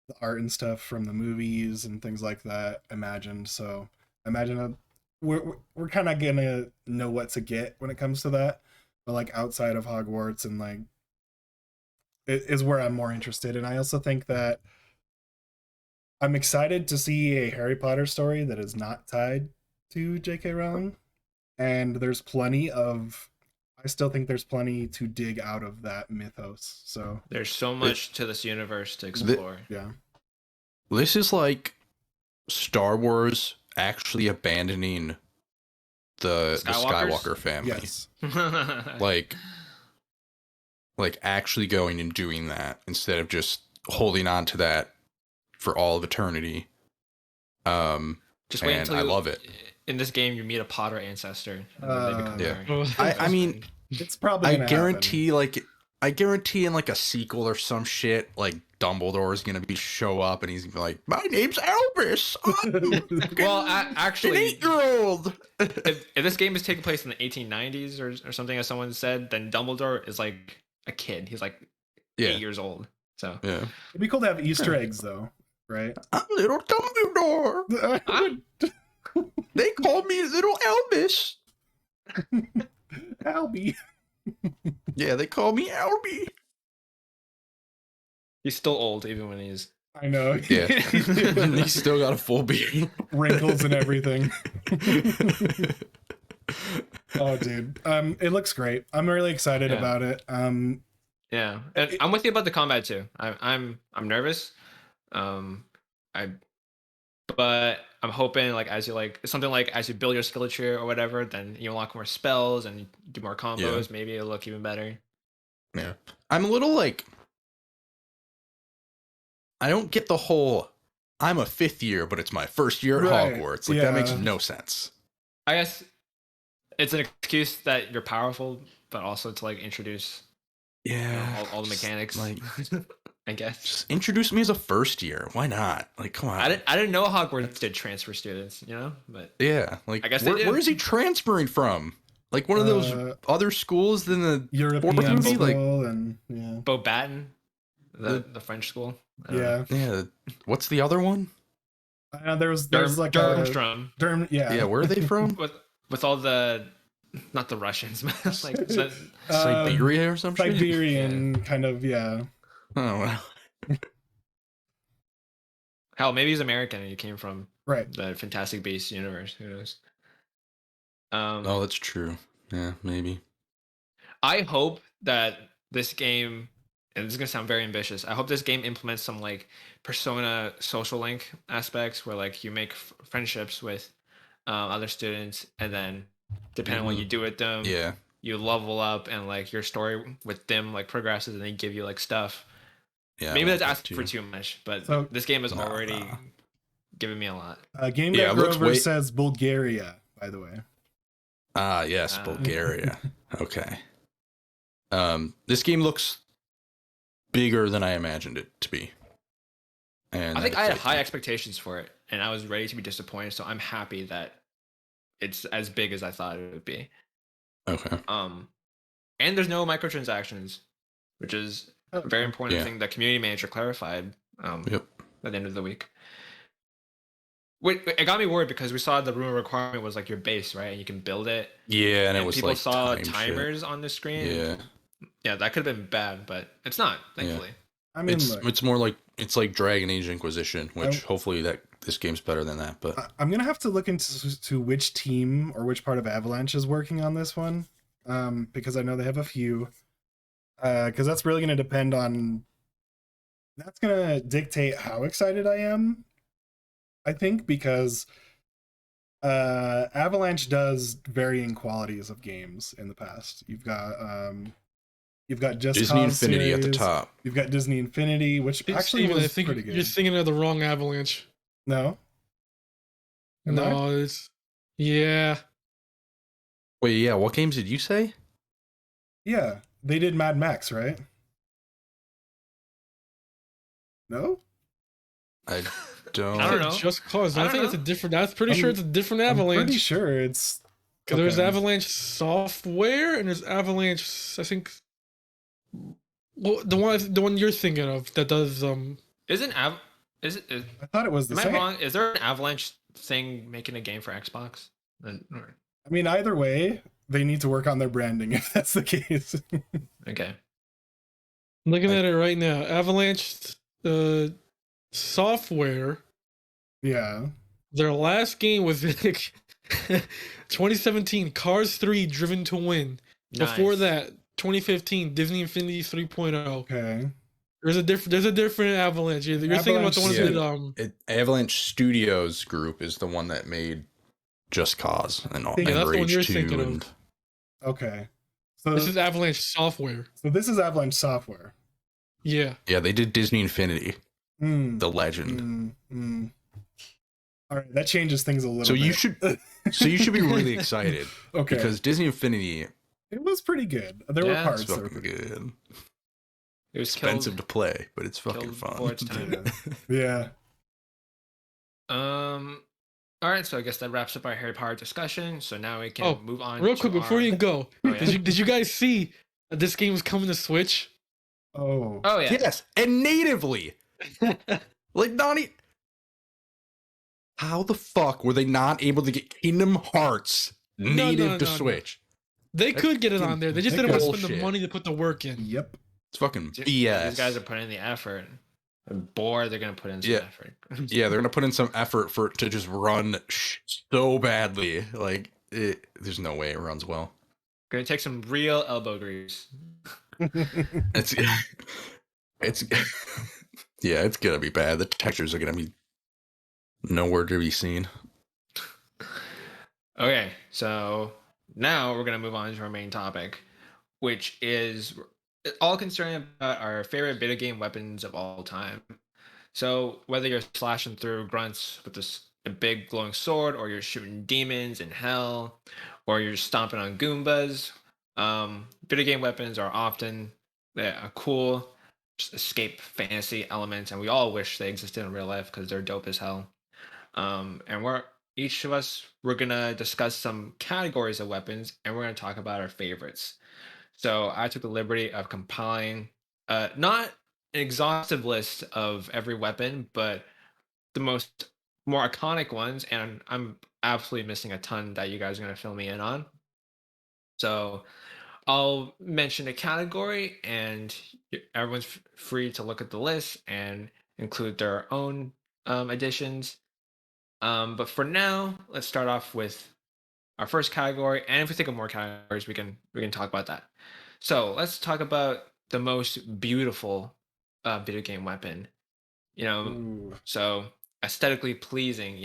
the art and stuff from the movies and things like that imagined. So imagine we're kind of gonna know what to get when it comes to that. But like outside of Hogwarts and like it is where I'm more interested. And I also think that I'm excited to see a Harry Potter story that is not tied to J.K. Rowling. And I still think there's plenty to dig out of that mythos. So There's so much to this universe to explore. yeah. This is like Star Wars actually abandoning the Skywalkers? Skywalker family. Yes. Like actually going and doing that instead of just holding on to that for all of eternity. Just wait and until I love it. In this game, you meet a Potter ancestor. And then they become yeah. very I mean, It's probably I gonna guarantee in like a sequel or some shit, like Dumbledore is gonna show up and he's gonna be like, "My name's Albus. I'm Well, an actually, 8-year-old." if this game is taking place in the 1890s or something, as someone said, then Dumbledore is like a kid. He's like 8 years old. So Yeah. It'd be cool to have Easter eggs though, right? I'm little Dumbledore. They call me Little Albus. Albie. Yeah, they call me Albie. he's still old even when he's I know. Yeah. He's still got a full beard. Wrinkles and everything. Oh, dude. It looks great. I'm really excited Yeah. about it. yeah. And I'm with you about the combat too. I'm nervous. But I'm hoping like as you build your skill tree or whatever, then you unlock more spells and do more combos. Maybe it'll look even better. Yeah. I'm a little like, I don't get the whole, I'm a 5th year, but it's my first year at Right, Hogwarts. Like yeah. that makes no sense. I guess it's an excuse that you're powerful, but also to like introduce all the mechanics. Like, I guess. just introduce me as a 1st year. Why not? Like, come on. I didn't know Hogwarts did transfer students, but Yeah. Like, I guess they did. where is he transferring from? Like one of those other schools than the European movie, school like- and yeah. Beaubaton, the French school. I don't know. Yeah. Yeah. What's the other one? There's like Durmstrang. Yeah. Yeah. Where are they from? with all the not the Russians, but like Siberia or some shit? Siberian kind of, yeah. Oh, wow. hell, maybe he's American and he came from Right. the Fantastic Beasts universe. Who knows? Oh, that's true. Yeah, maybe. I hope that this game, and this is gonna sound very ambitious, I hope this game implements some like persona social link aspects where like you make friendships with other students, and then depending on what you do with them, Yeah. you level up, and like your story with them like progresses, and they give you like stuff. Yeah, I Maybe want that's that asking for too much, but So- this game has Nah, already nah. given me a lot. Game Yeah, Guy it looks Grover way- says Bulgaria, by the way. Ah, yes, Bulgaria. Okay. This game looks bigger than I imagined it to be. And I think that I had excites high me. expectations for it, and I was ready to be disappointed. So I'm happy that it's as big as I thought it would be. Okay. And there's no microtransactions, which is a very important Yeah. thing that community manager clarified. Yep. At the end of the week. Wait, it got me worried because we saw the room requirement was like your base, right? And you can build it. Yeah, and it was people like saw time timers on the screen. Yeah. Yeah, that could have been bad, but it's not, thankfully. I mean, It's more like it's like Dragon Age Inquisition, which hopefully this game's better than that. But I'm gonna have to look into which team or which part of Avalanche is working on this one, because I know they have a few. Because that's really gonna depend on. That's gonna dictate how excited I am. I think because Avalanche does varying qualities of games in the past. You've got Just Disney Cause Infinity at the series. top. You've got Disney Infinity, which actually Steven, was I think pretty good. you're thinking of the wrong Avalanche. No. Am I? No, it's yeah. Wait, yeah. What games did you say? Yeah, they did Mad Max, right? No. I don't. I don't know. Just Cause. I I don't think know. it's a different. That's pretty sure it's a different I'm Avalanche. pretty sure it's. Because there's okay. Avalanche software and there's Avalanche. I think. Well, the one you're thinking of that does Is it? I thought it was the Am I same. wrong? Is there an Avalanche thing making a game for Xbox? I mean, either way, they need to work on their branding if that's the case. Okay. I'm looking at it right now. Avalanche software. Yeah. Their last game was 2017 Cars 3 Driven to Win. Before Nice. that, 2015 Disney Infinity 3.0. Okay. There's a different Avalanche. You're thinking about the ones Avalanche, that Avalanche Studios Group is the one that made Just Cause and Yeah, that's the one Rage you're 2 thinking of. and Okay. So this is Avalanche software. this is Avalanche software. Yeah. yeah, they did Disney Infinity, Mm, the legend. All right, that changes things a little So bit. you should be really excited Okay. because Disney Infinity It was pretty good. There were Yeah. parts is that were fucking pretty good. good. It was Expensive to play, but it's fucking killed fun. before its time. Yeah. All right, so I guess that wraps up our Harry Potter discussion. So now we can Oh, move on. Real to quick before our- you go, Oh, yeah? did you guys see that this game was coming to Switch? Oh. Oh yeah. Yes, and natively. Like how the fuck were they not able to get Kingdom Hearts native to Switch? They could get it on there. They just They didn't want to could. spend the money to put the work in. Yep. It's fucking Dude, BS. These guys are putting in the effort. I'm bored. They're gonna put in some Yeah. effort. Yeah, they're gonna put in some effort for it to just run so badly. Like there's no way it runs well. Gonna take some real elbow grease. It's yeah, it's gonna be bad. The textures are gonna be nowhere to be seen. Okay, so now we're gonna move on to our main topic, which is all concerning about our favorite video game weapons of all time. So whether you're slashing through grunts with a big glowing sword, or you're shooting demons in hell, or you're stomping on Goombas, video game weapons are often a cool just escape fantasy element, and we all wish they existed in real life because they're dope as hell. And we're gonna discuss some categories of weapons, and we're gonna talk about our favorites. So I took the liberty of compiling not an exhaustive list of every weapon, but the more iconic ones, and I'm absolutely missing a ton that you guys are gonna fill me in on. So I'll mention a category, and everyone's free to look at the list and include their own additions. But for now, let's start off with our first category, and if we think of more categories, we can talk about that. So let's talk about the most beautiful video game weapon. Ooh. So aesthetically pleasing.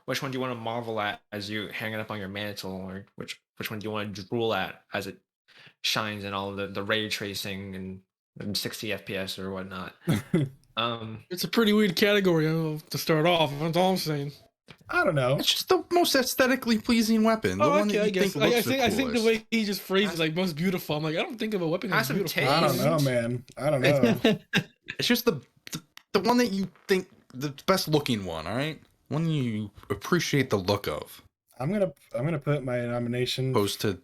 Which one do you want to marvel at as you hang it up on your mantle, or which one do you want to drool at as it shines in all the ray tracing and 60 FPS or whatnot. It's a pretty weird category to start off. That's all I'm saying. I don't know. It's just the most aesthetically pleasing weapon. The one that you think looks the coolest. I think the way he just phrased it, like most beautiful. I'm like, I don't think of a weapon that's beautiful. I don't know, man. I don't know. It's just the one that you think the best looking one. All right, one you appreciate the look of. I'm gonna put my nomination Opposed to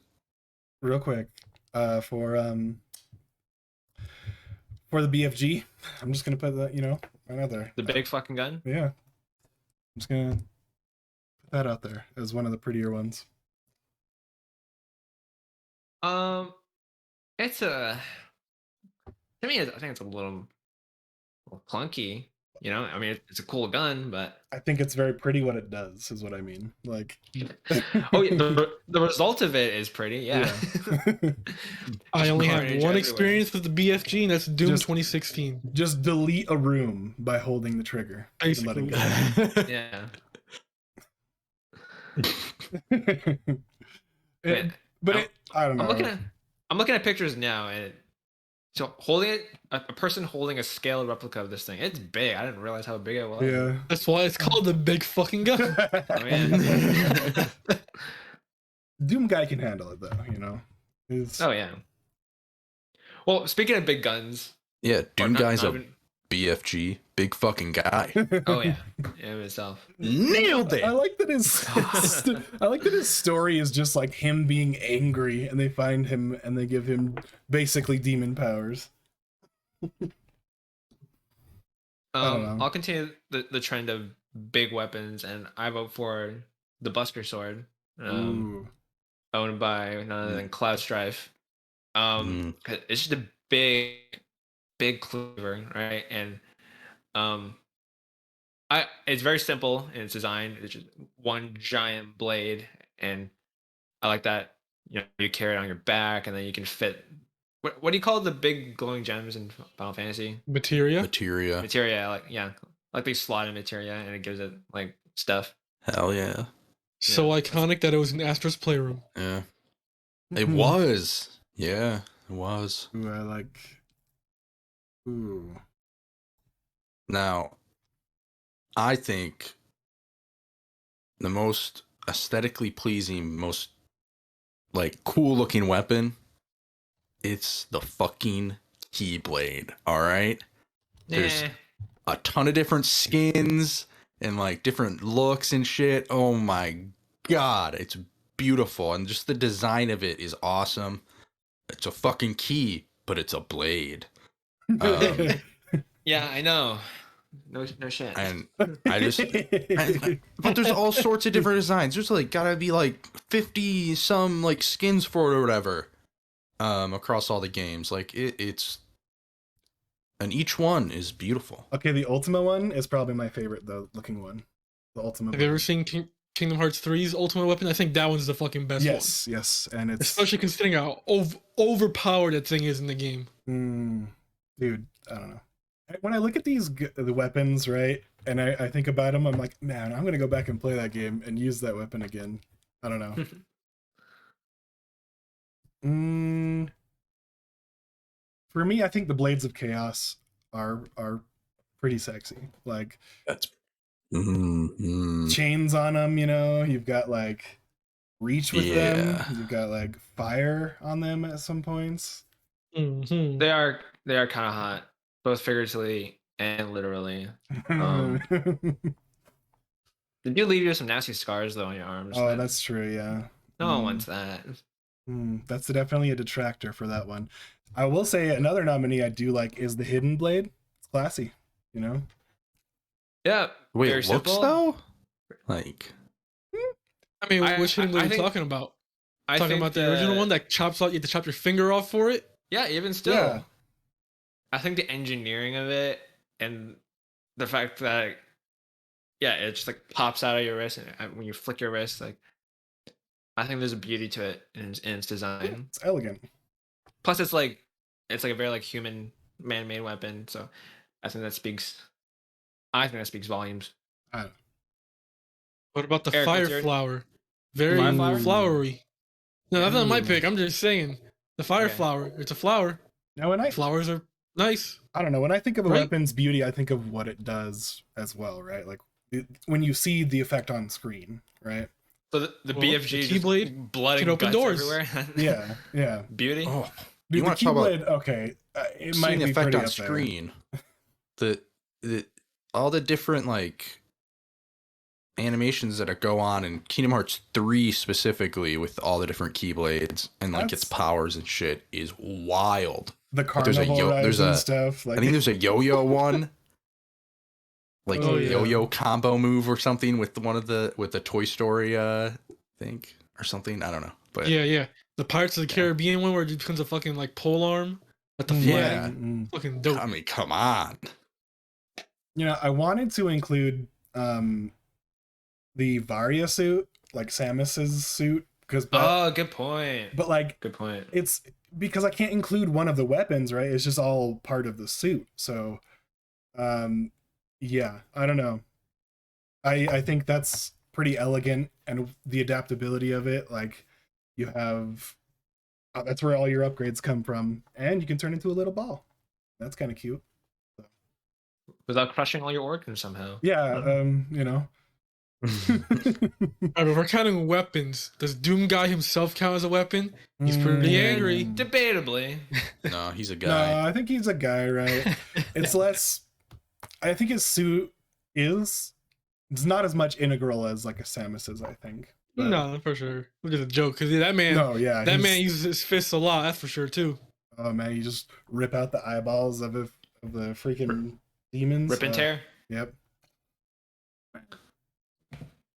real quick for the B.F.G. I'm just gonna put that, right out there. The big fucking gun. Yeah, I'm just gonna put that out there as one of the prettier ones. It's to me, I think it's a little clunky. I mean, it's a cool gun, but I think it's very pretty what it does, is what I mean. Like, oh yeah, the result of it is pretty. Yeah. I only have one everywhere. experience with the BFG, and that's Doom 2016. Just delete a room by holding the trigger. And let it go. Yeah. I don't know. I'm looking at pictures now, and so holding it, a person holding a scale replica of this thing, it's big. I didn't realize how big it was. Yeah. That's why it's called the big fucking gun. Oh, man. Doom guy can handle it though, Oh yeah. Well, speaking of big guns, yeah, Doom guy's a BFG, big fucking guy. Oh yeah, himself. Nailed it. I like that his story is just like him being angry, and they find him and they give him basically demon powers. I'll continue the trend of big weapons, and I vote for the Buster Sword, owned by none other than Cloud Strife. It's just a big cleaver, right? And it's very simple in its design. It's just one giant blade, and I like that. You carry it on your back, and then you can fit. What do you call the big glowing gems in Final Fantasy? Materia. Like they slot in materia, and it gives it like stuff. Hell yeah. So iconic that it was in Astra's playroom. Yeah. It was. Yeah, it was. Ooh, I like. Ooh. Now, I think the most aesthetically pleasing, most like cool looking weapon, it's the fucking Keyblade. All right. There's a ton of different skins and like different looks and shit. Oh my god, it's beautiful, and just the design of it is awesome. It's a fucking key, but it's a blade. Yeah, I know. No shit. And but there's all sorts of different designs. There's like gotta be like 50 some like skins for it or whatever. Across all the games, like it's, and each one is beautiful. Okay, the Ultima one is probably my favorite looking one. The Ultima. Have you ever seen Kingdom Hearts 3's Ultimate Weapon? I think that one's the fucking best one. Yes, and it's especially considering how overpowered that thing is in the game. Dude, I don't know. When I look at the weapons, right, and I think about them, I'm like, man, I'm gonna go back and play that game and use that weapon again. I don't know. For me, I think the Blades of Chaos are pretty sexy. Like that's chains on them, you've got like reach with them. You've got like fire on them at some points. They are kind of hot, both figuratively and literally. They do leave you some nasty scars though on your arms. Oh, that's true. Yeah. No one wants that. That's definitely a detractor for that one. I will say another nominee I do like is the Hidden Blade. It's classy, Yeah. Wait, looks simple. though? Like, I mean, which Hidden Blade are you talking about? Talking about the original one that chops out, you have to chop your finger off for it? Yeah, even still. Yeah. I think the engineering of it and the fact that it just like pops out of your wrist, and when you flick your wrist, like, I think there's a beauty to it in its design. It's elegant. Plus, it's like a very like human man-made weapon. So, I think that speaks volumes. What about the Eric, fire flower? Very flowery. No, that's not my pick. I'm just saying the fire flower. It's a flower. Now, when flowers are Nice. I don't know. When I think of a Right. weapon's beauty, I think of what it does as well, right? Like when you see the effect on screen, right? So the Well, B.F.G. the Keyblade blood can and open guts doors. everywhere. Yeah, yeah. Beauty. Oh, Dude, you the want to talk about Keyblade, okay, it seeing might the be effect pretty on up there. screen? The all the different like animations that go on in Kingdom Hearts 3 specifically with all the different Keyblades and like its That's powers and shit is wild. the But there's a carnival rides and stuff. I Like, think there's a yo-yo one, like Oh, yeah. yo-yo combo move or something with the Toy Story think or something. I don't know, but Yeah. The Pirates of the Caribbean one where it becomes a fucking like pole arm at the Yeah. flag. mm, Fucking dope. I mean, come on. you know, I wanted to include the Varia suit, like Samus's suit, because Oh, good point. but like Good point. it's because I can't include one of the weapons, right? It's just all part of the suit. So yeah, I don't know. I think that's pretty elegant, and the adaptability of it, like you have that's where all your upgrades come from, and you can turn into a little ball. That's kind of cute. Without crushing all your organs somehow. Yeah, you know. Alright, but if we're counting weapons, does Doom Guy himself count as a weapon? He's pretty angry. Debatably. No, he's a No, guy. I think he's a guy, right? It's less. I think his suit is. It's not as much integral as like a Samus's, I think. But, No, for sure. Look at the joke, because that man, no, yeah, that man uses his fists a lot. That's for sure too. Oh man, you just rip out the eyeballs of the freaking demons. Rip and tear. Yep.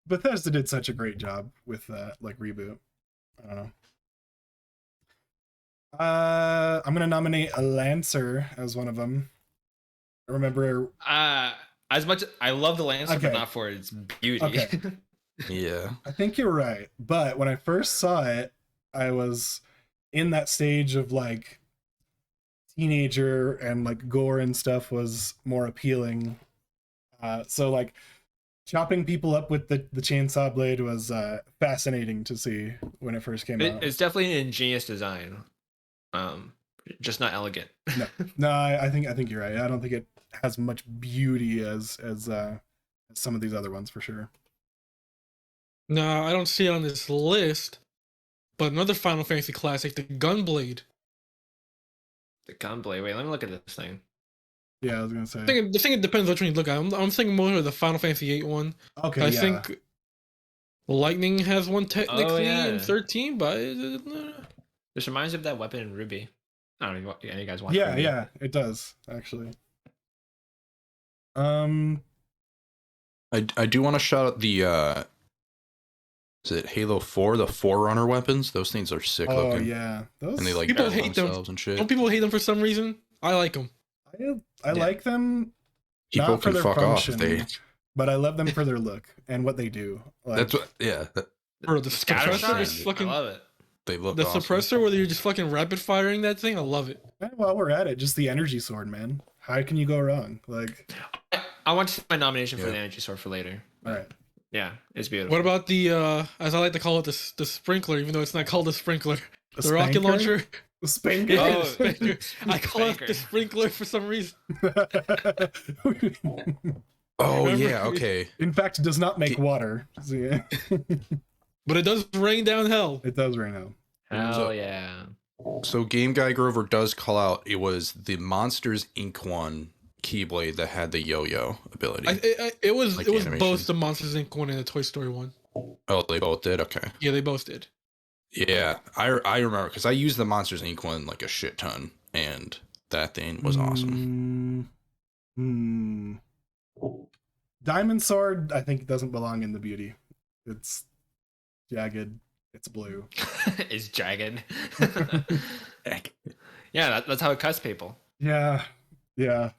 Bethesda did such a great job with that, like reboot. I don't know. I'm gonna nominate a Lancer as one of them. I remember. As much I love the Lancer, Okay. but not for its beauty. Okay. Yeah. I think you're right, but when I first saw it, I was in that stage of like teenager, and like gore and stuff was more appealing. So like chopping people up with the chainsaw blade was fascinating to see when it first came out. It's definitely an ingenious design. Just not elegant. No, I think you're right. I don't think it has much beauty as some of these other ones for sure. No, I don't see it on this list. But another Final Fantasy classic, the Gunblade. The gunblade. Wait, let me look at this thing. Yeah, I was gonna say. I think it depends which one you look at. I'm thinking more of the Final Fantasy 8 one. Okay, I yeah. think Lightning has one technically yeah. in 13, but This reminds me of that weapon in Ruby. I don't know if you guys watch Yeah, Ruby. yeah, it does actually. I do want to shout out the is it Halo 4, the Forerunner weapons? Those things are sick Oh looking. yeah, those And they like People battle hate them. themselves and shit. don't people hate them for some reason? I like them. I like them. People not for can their fuck function, off. They but I love them for their look and what they do. Like, that's what Bro, the Scatter suppressor shot? is fucking. I love it. they look The awesome. suppressor, whether you're just fucking rapid firing that thing, I love it. while we're at it, just the energy sword, man. How can you go wrong? Like, I want to see my nomination for Yeah. the energy sword for later. all right. Yeah, it's beautiful. What about the as I like to call it, the sprinkler, even though it's not called a sprinkler, The the rocket spanker? launcher. The spanker. Yeah, Oh, the spanker. I call it spanker. the sprinkler for some reason. Oh Remember? yeah, okay. In fact, it does not make water. So, yeah. But it does rain down hell. It does right now. Hell yeah. So Game Guy Grover does call out it was the Monsters Inc. one Keyblade that had the yo-yo ability. It was Like it was the both animations. the Monsters Inc. one and the Toy Story one. Oh, they both did? Okay. Yeah, they both did. Yeah, I remember because I used the Monsters Inc. one like a shit ton, and that thing was awesome. Diamond Sword, I think, doesn't belong in the beauty. It's jagged. It's blue. It's jagged. Yeah, that's how it cuts people. Yeah. Yeah.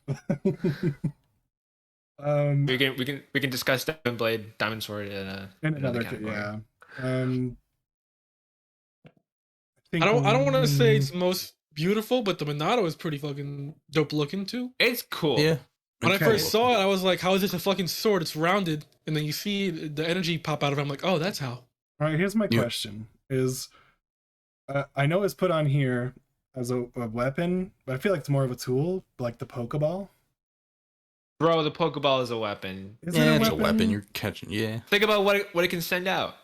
We can discuss Diamond Blade, Diamond Sword in another category. yeah. I don't want to say it's most beautiful, but the Monado is pretty fucking dope looking too. It's cool. Yeah. When Okay. I first saw it, I was like, "How is this a fucking sword? It's rounded." And then you see the energy pop out of it. I'm like, "Oh, that's how." All right, here's my Yeah. question: Is I know it's put on here as a weapon, but I feel like it's more of a tool, like the Pokeball. Bro, the Pokeball is a weapon. Is Yeah, it it's a weapon. You're catching. Yeah. Think about what it can send out.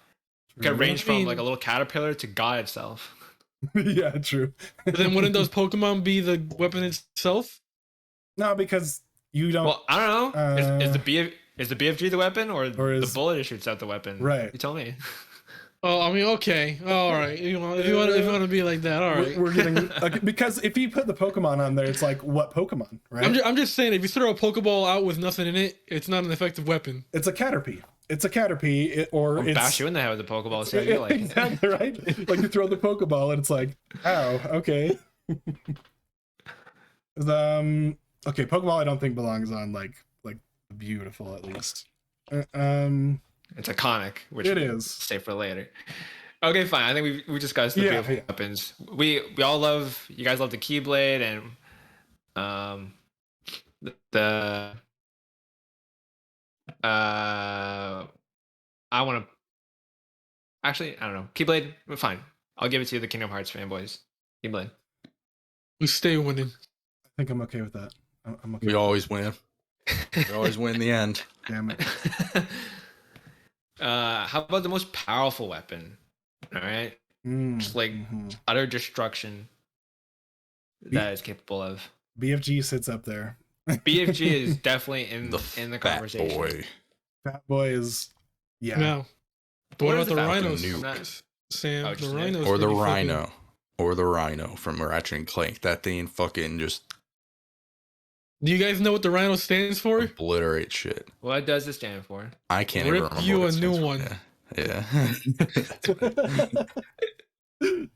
It can True. range from mean- like a little caterpillar to God itself. Yeah, true. But then wouldn't those Pokemon be the weapon itself? No, because you don't. Well, I don't know. Is Uh, the BFG the weapon or is- the bullet that shoots out the weapon? Right. You tell me. Oh, I mean, okay, all right. If you want to be like that, all right. we're getting okay, because if you put the Pokemon on there, it's like what Pokemon, right? I'm just saying, if you throw a Pokeball out with nothing in it, it's not an effective weapon. It's a Caterpie. It's a Caterpie, or I'll it's bash you in the head with the Pokeball. See how you like it. exactly right. Like you throw the Pokeball, and it's like, ow, okay. Okay, Pokeball. I don't think belongs on like beautiful at least. It's iconic, which It we'll is. save for later. Okay, fine. I think we discussed the beautiful weapons. We all love. You guys love the Keyblade and the I want to actually I don't know Keyblade. Fine, I'll give it to you, the Kingdom Hearts fanboys. Keyblade. We stay winning. I think I'm okay with that. I'm okay. We always win. We always win in the end. Damn it. How about the most powerful weapon? All right, just like utter destruction that is capable of. BFG sits up there. BFG is definitely in the Fat conversation. boy. Fat Boy is, yeah. Now, but what What about is the the Fat rhinos? Boy? I'm not- Sam, Oh, the just rhinos. Or the pretty fucking- Rhino. Or the Rhino from Ratchet and Clank. That thing fucking just Do you guys know what the rhino stands for? obliterates shit. What does it stand for? I can't even Rip remember. you what a it new stands for. one. Yeah.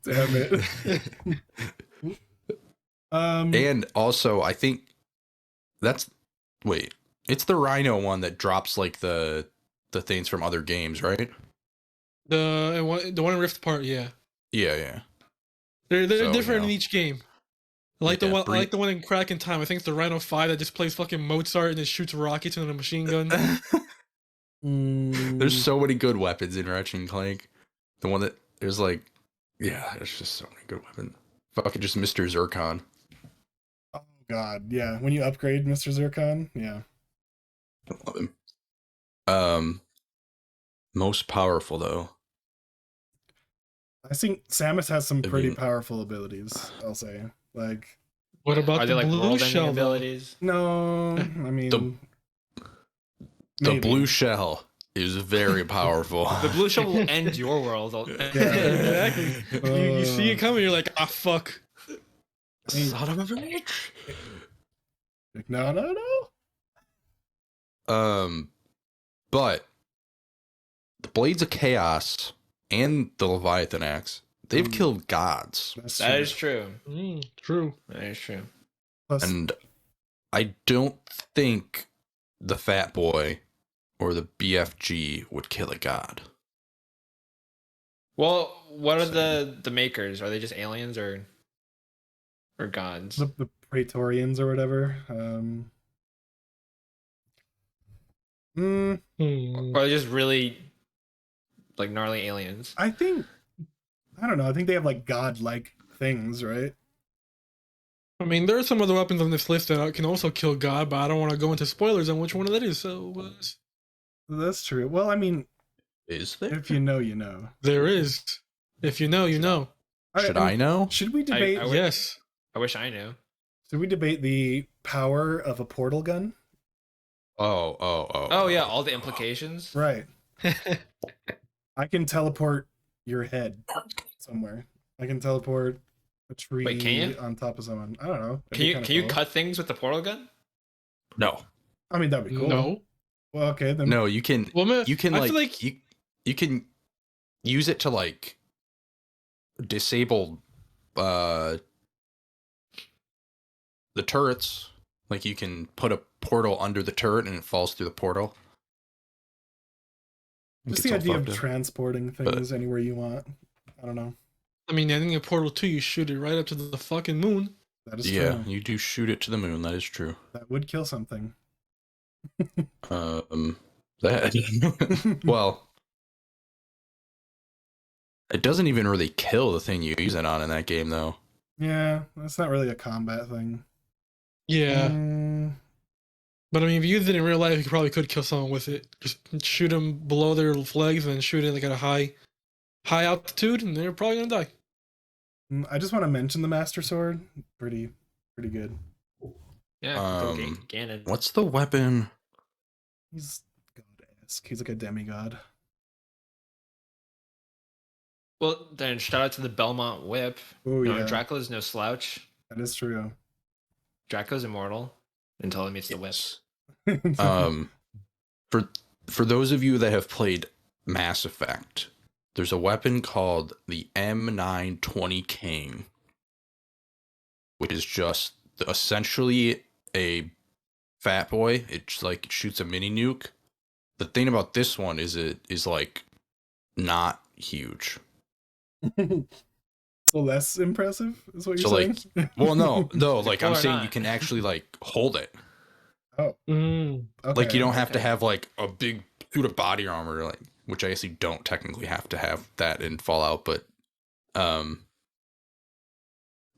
Damn it. And also, I think it's the Rhino one that drops like the things from other games, right? The one in Rift Apart, yeah. Yeah. They're So, different you know. in each game. Like Yeah, I like the one in Crack in Time. I think it's the Rhino 5 that just plays fucking Mozart and it shoots rockets and a machine gun. There's so many good weapons in Ratchet and Clank. The one that there's like, yeah, there's just so many good weapons. Fucking just Mr. Zircon. Oh god, yeah. When you upgrade Mr. Zircon, yeah. I love him. Most powerful though. I think Samus has some I pretty mean- powerful abilities, I'll say. Like, What about Are the they like blue world ending shell though? abilities? no, I mean, The maybe. blue shell is very powerful. The blue shell will end your world. Exactly. You see it coming, you're like, ah, fuck. Son of a bitch. No. But the Blades of Chaos and the Leviathan Axe, they've killed gods. That's That is true. True. That is true. Plus, And I don't think the Fat Boy or the BFG would kill a god. Well, what are the makers? Are they just aliens or gods? the Praetorians or whatever. Or are they just really like gnarly aliens? I think, I don't know. I think they have like god-like things, right? I mean, there are some other weapons on this list that can also kill God, but I don't want to go into spoilers on which one that is. So That's true. Well, I mean, Is there? if you know, you know. there is. If you know, you know. Should I know? Should we debate? I would- Yes. I wish I knew. Should we debate the power of a portal gun? Oh. Oh yeah, all the implications. Right. I can teleport your head somewhere. I can teleport a tree Wait, can you? on top of someone. I don't know. That'd Can be you kinda can you cool. cut things with the portal gun? No. I mean, that'd be cool. No. Well, okay then. No, you can Well, man, you can I like, feel like you can use it to like disable the turrets. Like you can put a portal under the turret and it falls through the portal. Just It's the all idea of fucked up. transporting things anywhere you want. I don't know. I mean, I think a Portal 2, you shoot it right up to the fucking moon. That is Yeah, true. you do shoot it to the moon. That is true. That would kill something. That well, it doesn't even really kill the thing you use it on in that game though. Yeah, that's not really a combat thing. Yeah. Mm, But I mean, if you used it in real life, you probably could kill someone with it. Just shoot them below their legs and then shoot it like at a high altitude, and they're probably gonna die. I just want to mention the Master Sword. Pretty good. Yeah, go Ganon. What's the weapon? He's god-esque. He's like a demigod. Well, then shout out to the Belmont Whip. Oh yeah, Dracula's no slouch. that is true. Dracula's immortal until he meets the whip. For those of you that have played Mass Effect, there's a weapon called the M920 King, which is just essentially a fat boy. It's like it shoots a mini nuke. The thing about this one is it is like not huge. So less impressive is what you're So saying? like, well, no, like I'm Or saying not. you can actually like hold it. Oh, Mm. okay. Like you don't have to okay. have like a big suit of body armor, like which I guess you don't technically have to have that in Fallout, but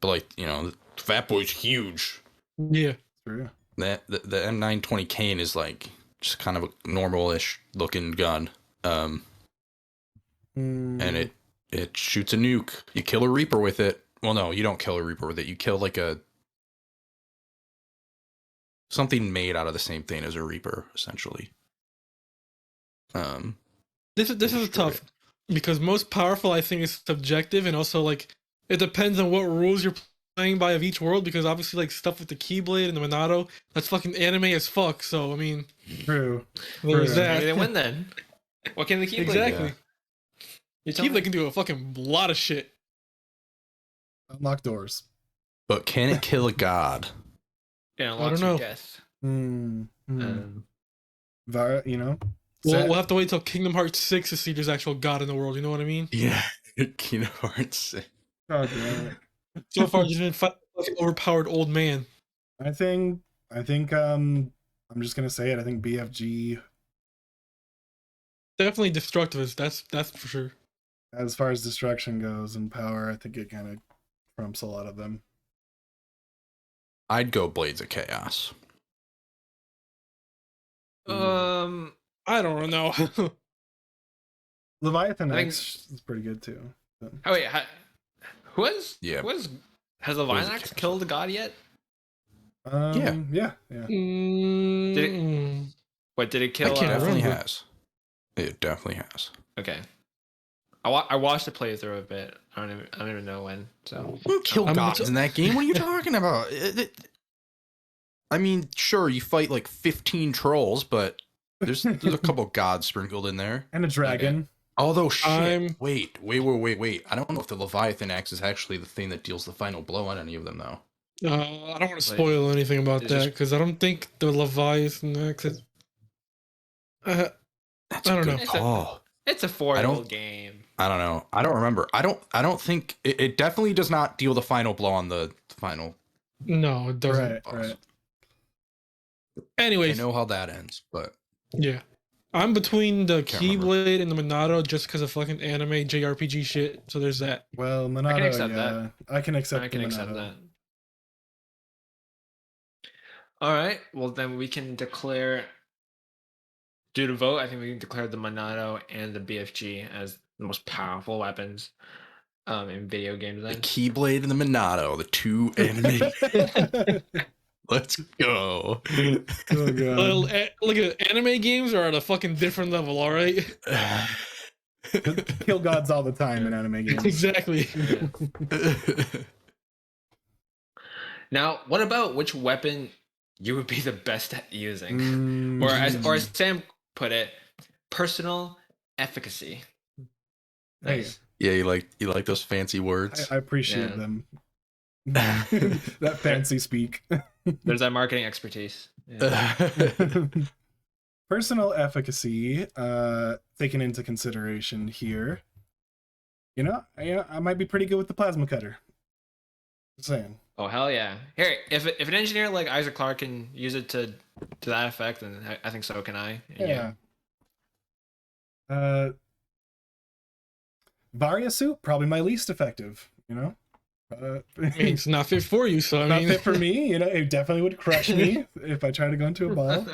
like the Fat Boy's huge. Yeah. True. That the M920 Kane is like just kind of a normal-ish looking gun, and it shoots a nuke. You kill a Reaper with it. Well, no, you don't kill a Reaper with it. You kill like something made out of the same thing as a Reaper, essentially. This is tough because most powerful I think is subjective, and also like it depends on what rules you're playing by of each world, because obviously like stuff with the Keyblade and the Monado, that's fucking anime as fuck. So I mean, True. there's True. that. Maybe they win then. What can the Keyblade Exactly. do? Keyblade can do a fucking lot of shit. Unlock doors. But can it kill a god? Yeah, I don't lots know. of guess. Vara, We'll have to wait till Kingdom Hearts 6 to see there's actual god in the world. You know what I mean? Yeah, Kingdom Hearts. God damn it. So far, just been fighting a fucking overpowered old man. I think I'm just gonna say it. I think BFG, Definitely destructive. That's for sure. as far as destruction goes and power, I think it kind of trumps a lot of them. I'd go Blades of Chaos. I don't know. Leviathan X is pretty good too. But... Oh wait, has Leviathan X Chaos. killed a god yet? Yeah. Did it? What did it kill? I can't It definitely remember. has. It definitely has. Okay. I watched the playthrough a bit. I don't even know when. So You kill gods in that game. What are you talking about? I mean, sure, you fight like 15 trolls, but there's a couple gods sprinkled in there. And a dragon. Although shit, I'm- wait. I don't know if the Leviathan axe is actually the thing that deals the final blow on any of them, though. I don't want to spoil anything about it's that just- because I don't think the Leviathan X is. That's I a don't good know. call. it's a 4-year-old game. I don't know. I don't remember. I don't think it definitely does not deal the final blow on the final. No, it doesn't. Right, right. I Anyways, know how that ends, but yeah. I'm between the Can't remember. Keyblade and the Monado just because of fucking anime JRPG shit. So there's that. Well, Monado, I can accept that. I can accept I can the accept Monado. that. All right. Well, then we can declare. Due to vote, I think we can declare the Monado and the BFG as the most powerful weapons in video games. the Then Keyblade and the Monado, the two anime. Let's go. Oh god. Well, look at anime games are at a fucking different level. All right. Kill gods all the time in anime games. Exactly. now, what about which weapon you would be the best at using, or as Sam put it, personal efficacy. Nice. Yeah, you like those fancy words. I appreciate Yeah. them. That fancy speak. There's that marketing expertise. Yeah. Personal efficacy, taken into consideration here. I might be pretty good with the plasma cutter. Just saying. Oh hell yeah! Here, if an engineer like Isaac Clarke can use it to that effect, then I think so can I. And Yeah. Varia suit, probably my least effective. I mean, it's not fit for you, so I not mean, fit for me. You know, it definitely would crush me if I try to go into a ball.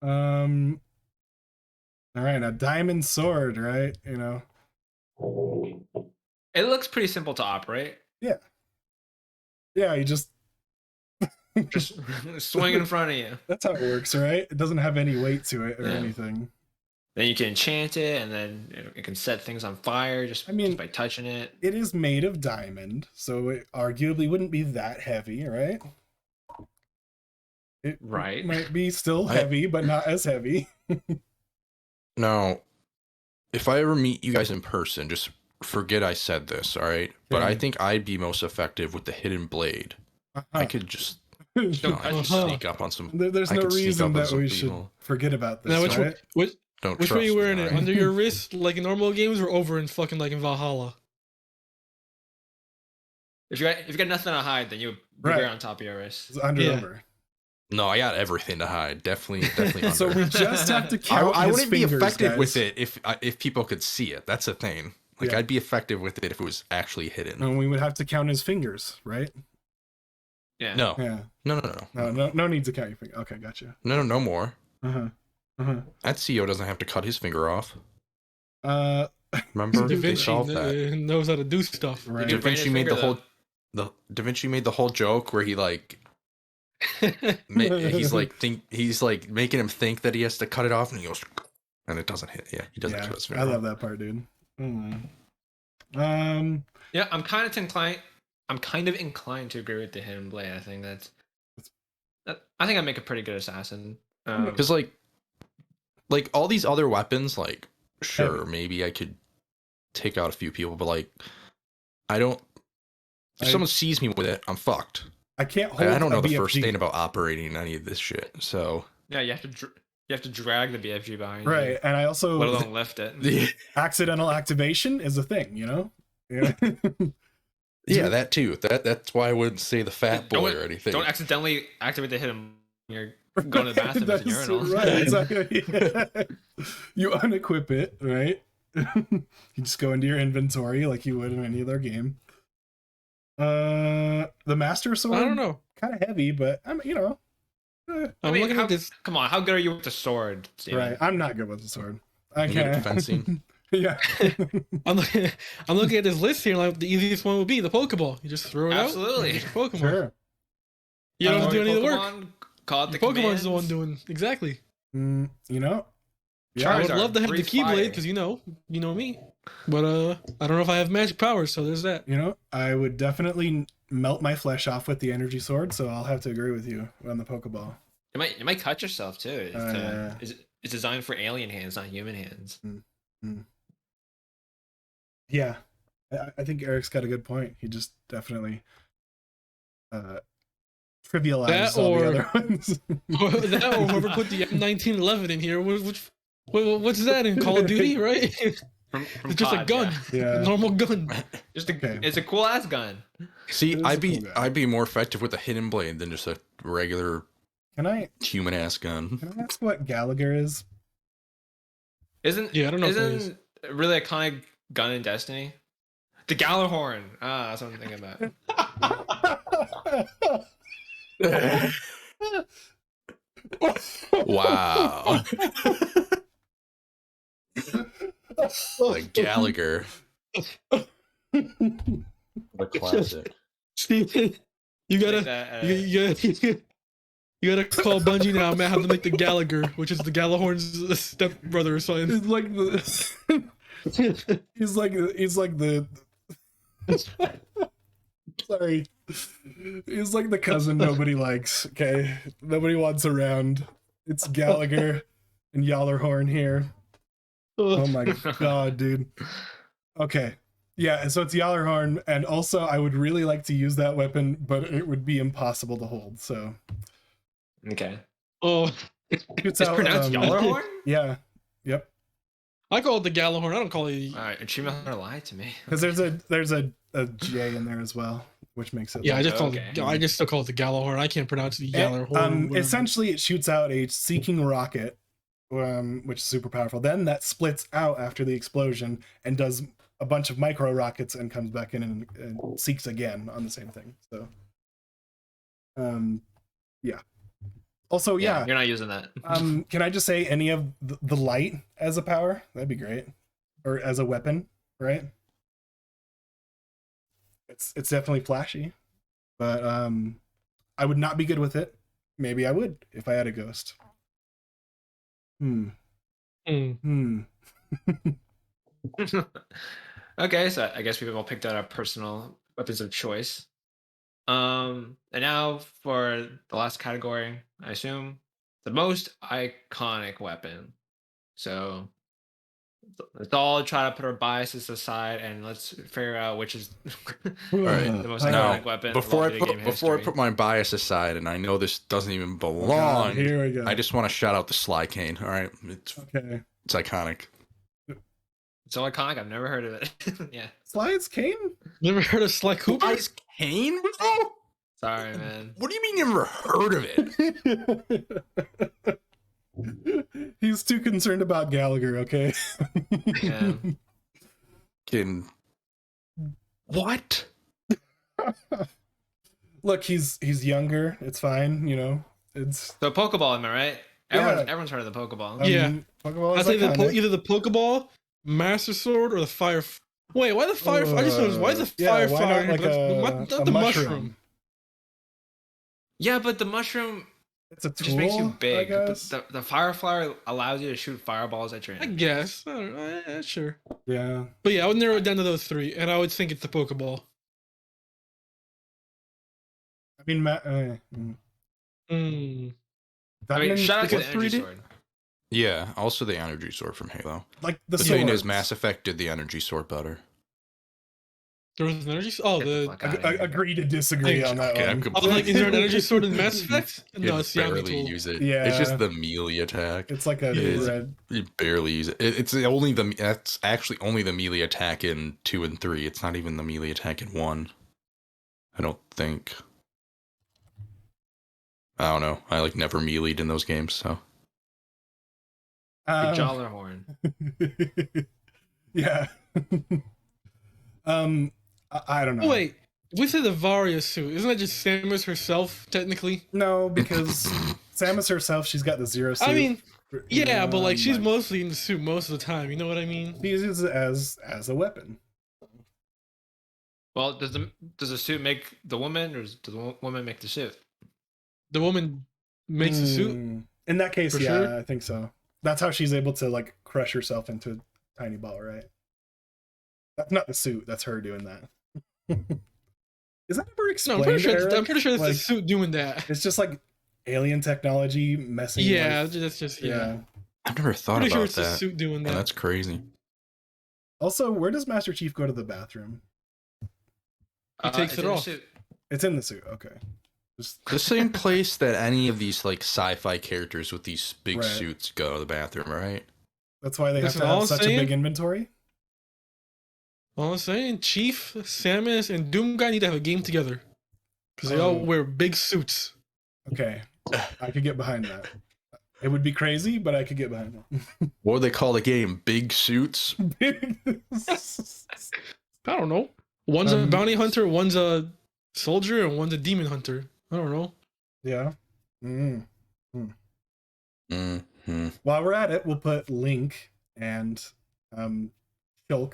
All right, a diamond sword, right? You know. It looks pretty simple to operate. Yeah. Yeah, you just swing in front of you. That's how it works, right? It doesn't have any weight to it or anything. Then you can enchant it, and then it can set things on fire just by touching it. It is made of diamond, so it arguably wouldn't be that heavy, right? It might be still heavy, but not as heavy. Now, if I ever meet you guys in person, just forget I said this, all right? But I think I'd be most effective with the hidden blade. I could just sneak up on some. There's no reason that we should forget about this. Now, right? Which way you wearing it? Under your wrist, like in normal games, or over in fucking like in Valhalla? If you got nothing to hide, then you wear it on top of your wrist. It's over. No, I got everything to hide. Definitely under. So we just have to count. I wouldn't be fingers, effective guys. with it if people could see it. That's the thing. Like I'd be effective with it if it was actually hidden. And we would have to count his fingers, right? Yeah. No. Yeah. No need to count your fingers. Okay, gotcha. No more. That CEO doesn't have to cut his finger off. Da Remember, they Vinci solved that. knows how to do stuff. Right. Da Vinci made Da Vinci made the whole joke where he like he's like making him think that he has to cut it off, and he goes, and it doesn't hit. Yeah, he doesn't cut his finger. I love that part, dude. Yeah, I'm kind of inclined to agree with the hidden blade. I think I think I make a pretty good assassin. Because like all these other weapons, like sure, maybe I could take out a few people, but like I don't. If someone sees me with it, I'm fucked. I can't hold. I don't know the B.F.G. first thing about operating any of this shit. So yeah, you have to drag the B.F.G. behind you. Right, and I also let alone lift it. Accidental activation is a thing, you know. Yeah. Yeah, that too. That's why I wouldn't say the fat boy or anything. Don't accidentally activate the hidden. You're going to the bathroom with the urinal. Right, exactly. Yeah. You unequip it, right? You just go into your inventory like you would in any other game. The Master Sword. I don't know. Kind of heavy, but I'm looking at this. Come on, how good are you with the sword, Steven? Right, I'm not good with the sword. I Good at can't. fencing. Yeah. I'm looking at this list here. Like the easiest one would be the Pokeball. You just throw it out. Absolutely. Pokemon. Sure. You don't have to do any of the work. Call it the Pokemon's the one doing exactly. You know. Yeah, I would love to have the Keyblade because you know me. But I don't know if I have magic powers, so there's that. You know, I would definitely melt my flesh off with the energy sword, so I'll have to agree with you on the Pokeball. You might cut yourself too. It's designed for alien hands, not human hands. Yeah, I think Eric's got a good point. He just definitely trivialized all the other ones. That or whoever put the M1911 in here. What's that in Call of Duty, right? From it's just COD, a gun, yeah. a normal gun. It's a cool ass gun. See, I'd be more effective with a hidden blade than just a regular human ass gun. Can I ask what Gallagher is? I don't know. Isn't really iconic gun in Destiny? The Gjallarhorn. That's what I'm thinking about. Wow. Like Gallagher. What a classic. You gotta you gotta call Bungie now. I'm gonna have to make the Gallagher, which is the Gjallarhorn's stepbrother or something. It's like the he's like the sorry. He's like the cousin nobody likes, okay? Nobody wants around. It's Gallagher and Gjallarhorn here. Oh my god, dude. Okay. Yeah, so it's Gjallarhorn, and also I would really like to use that weapon, but it would be impossible to hold, so. Okay. Oh. It's pronounced Gjallarhorn? Yeah. Yep. I call it the Gjallarhorn. I don't call it. Alright, Achievement Hunter lied to me. Because there's a J in there as well, which makes it. Yeah, I just still call it the Gjallarhorn. I can't pronounce the Gjallarhorn. Essentially, it shoots out a seeking rocket which is super powerful. Then that splits out after the explosion and does a bunch of micro rockets and comes back in and seeks again on the same thing. So, yeah. Also, yeah, you're not using that. Can I just say any of the light as a power? That'd be great, or as a weapon, right? It's definitely flashy, but I would not be good with it. Maybe I would if I had a ghost. Okay, so I guess we've all picked out our personal weapons of choice. And now for the last category, I assume the most iconic weapon. So let's all try to put our biases aside and let's figure out which is right. the most Now, iconic weapon. Before I put my bias aside, and I know this doesn't even belong, here we go. I just want to shout out the Sly Cane. All right, it's iconic. It's so iconic. I've never heard of it. Yeah. Sly's cane? Never heard of Sly Cooper? Sly's Cane, bro? Sorry, man. What do you mean you never heard of it? He's too concerned about Gallagher, okay? Yeah. What? Look, he's younger. It's fine, you know. It's the Pokeball, am I right? Everyone's heard of the Pokeball. Yeah. Pokeball I think either the Pokeball, Master Sword, or the Fire. Wait, why the Fire? I just noticed. Why is the Fire Flower? Not the mushroom. Yeah, but the mushroom. It's a tool, just makes you big. I guess. But the Fire Flower allows you to shoot fireballs at your enemies. I guess. I don't know. Sure. Yeah. But yeah, I would narrow it down to those three, and I would think it's the Pokeball. I mean, I mean, shout out to the Energy Sword. Yeah, also the Energy Sword from Halo. Like the thing is, Mass Effect did the Energy Sword better. There was an Energy Sword? Agree to disagree on that one. I was like, is there an Energy Sword in Mass Effect? No, it's barely use it. Yeah. It's just the melee attack. It's like a red. You barely use it. That's actually only the melee attack in 2 and 3. It's not even the melee attack in 1. I don't think. I don't know. I never melee'd in those games, so. The Jollerhorn. Yeah. I don't know. Oh, wait, we said the Varia suit. Isn't that just Samus herself, technically? No, because Samus herself, she's got the Zero suit. I mean, yeah, but she's mostly in the suit most of the time. You know what I mean? She uses it as a weapon. Well, does the suit make the woman, or does the woman make the suit? The woman makes the suit. In that case, yeah, sure? I think so. That's how she's able to crush herself into a tiny ball, right? That's not the suit. That's her doing that. Is that ever explained? No, I'm pretty sure it's the suit doing that. It's just alien technology messing. Yeah, that's just yeah. I've never thought pretty about sure it's that. The suit doing that. That's crazy. Also, where does Master Chief go to the bathroom? He takes it off. It's in the suit. Okay. The same place that any of these sci-fi characters with these big suits go to the bathroom, right? That's why they have to have such a big inventory. All I'm saying, Chief, Samus, and Doomguy need to have a game together because they all wear big suits. Okay, I could get behind that. It would be crazy, but I could get behind it. What do they call the game? Big Suits? I don't know. One's a bounty hunter, one's a soldier, and one's a demon hunter. I don't know. Yeah. Mm-hmm. While we're at it, we'll put Link and Shulk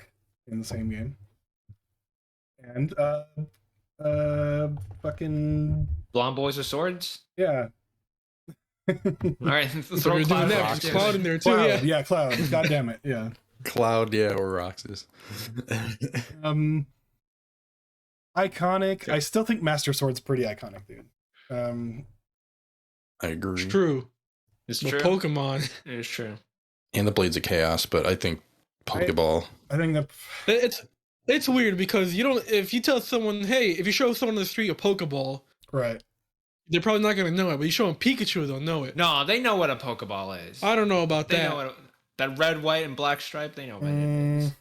in the same game. And fucking Blonde boys with swords? Yeah. All right, throw Cloud in there too. Yeah, Cloud. God damn it. Yeah. Cloud, yeah, or Roxas. Iconic. I still think Master Sword's pretty iconic, dude. I agree. It's true. It's true. Pokemon. It is true. And the Blades of Chaos, but I think Pokeball. I think that it's weird because you don't. If you tell someone, hey, if you show someone on the street a Pokeball, right, they're probably not gonna know it. But you show them Pikachu, they'll know it. No, they know what a Pokeball is. I don't know about they that. Know what that red, white, and black stripe. They know what it is.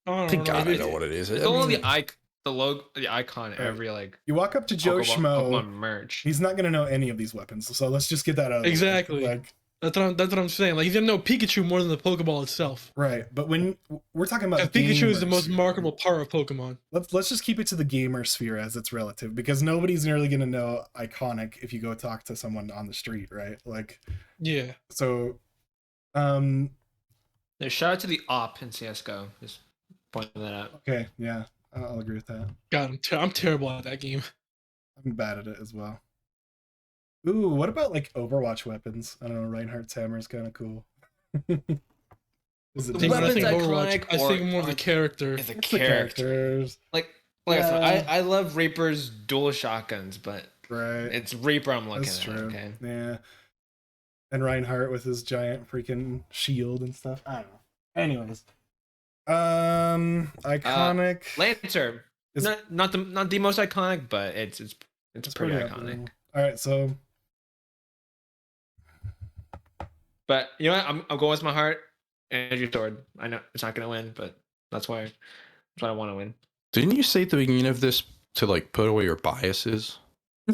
I think I know what it is. The the icon every like You walk up to Joe Schmo. Pokemon merch. He's not gonna know any of these weapons, so let's just get that out of Exactly. the way. Like, that's what I'm saying. Like he's gonna know Pikachu more than the Pokeball itself. right, but when we're talking about Pikachu is the most sphere, marketable part of Pokemon. let's just keep it to the gamer sphere as it's relative, because nobody's really gonna know iconic if you go talk to someone on the street, right? Like, yeah. So, Shout out to the op in CS:GO. Just pointing that out. Okay, yeah, I'll agree with that. God, I'm terrible at that game. I'm bad at it as well. Ooh, what about like Overwatch weapons? I don't know. Reinhardt's hammer is kind of cool. Is it I Weapons think iconic, I think more of the character. It's the It's the characters, Like Yeah. I love Reaper's dual shotguns, but right? it's Reaper I'm looking That's at. true. Okay. Yeah. And Reinhardt with his giant freaking shield and stuff. I don't know. Anyways, iconic. Lancer. Is- Not the most iconic, but it's pretty up iconic. there. All right, so But you know what? I'm going with my heart. Energy Sword. I know it's not gonna win, but that's why I want to win. Didn't you say at the beginning of this to like put away your biases? he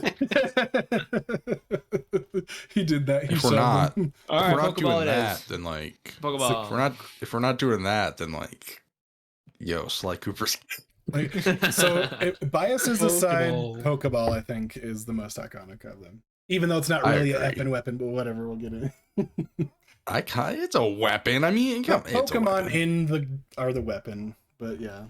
did that. He If we're shoved not, them. All if right, we're not Pokeball doing it that, is. then like Pokeball. if we're not doing that, then like, yo, Sly Cooper's. Like, so biases aside, Pokeball. Pokeball I think is the most iconic of them. Even though it's not I really an agree. effing weapon, but whatever, we'll get it. It's a weapon. I mean, come, it's a Pokemon weapon. are the weapon, but yeah.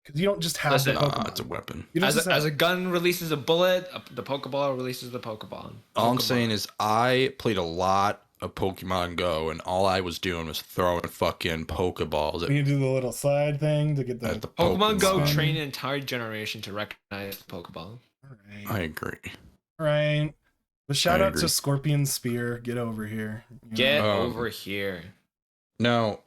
Because you don't just have Listen, the Pokemon. It's a weapon. You don't just have- As a gun releases a bullet, the Pokeball releases the Pokeball. All I'm saying is I played a lot of Pokemon Go, and all I was doing was throwing fucking Pokeballs you at do the little slide thing to get the. the Pokemon Go Pokemon. trained an entire generation to recognize the Pokeball. All right. I agree. All right. But shout I out to agree. Scorpion Spear. Get over here. You Get know? over here. Now,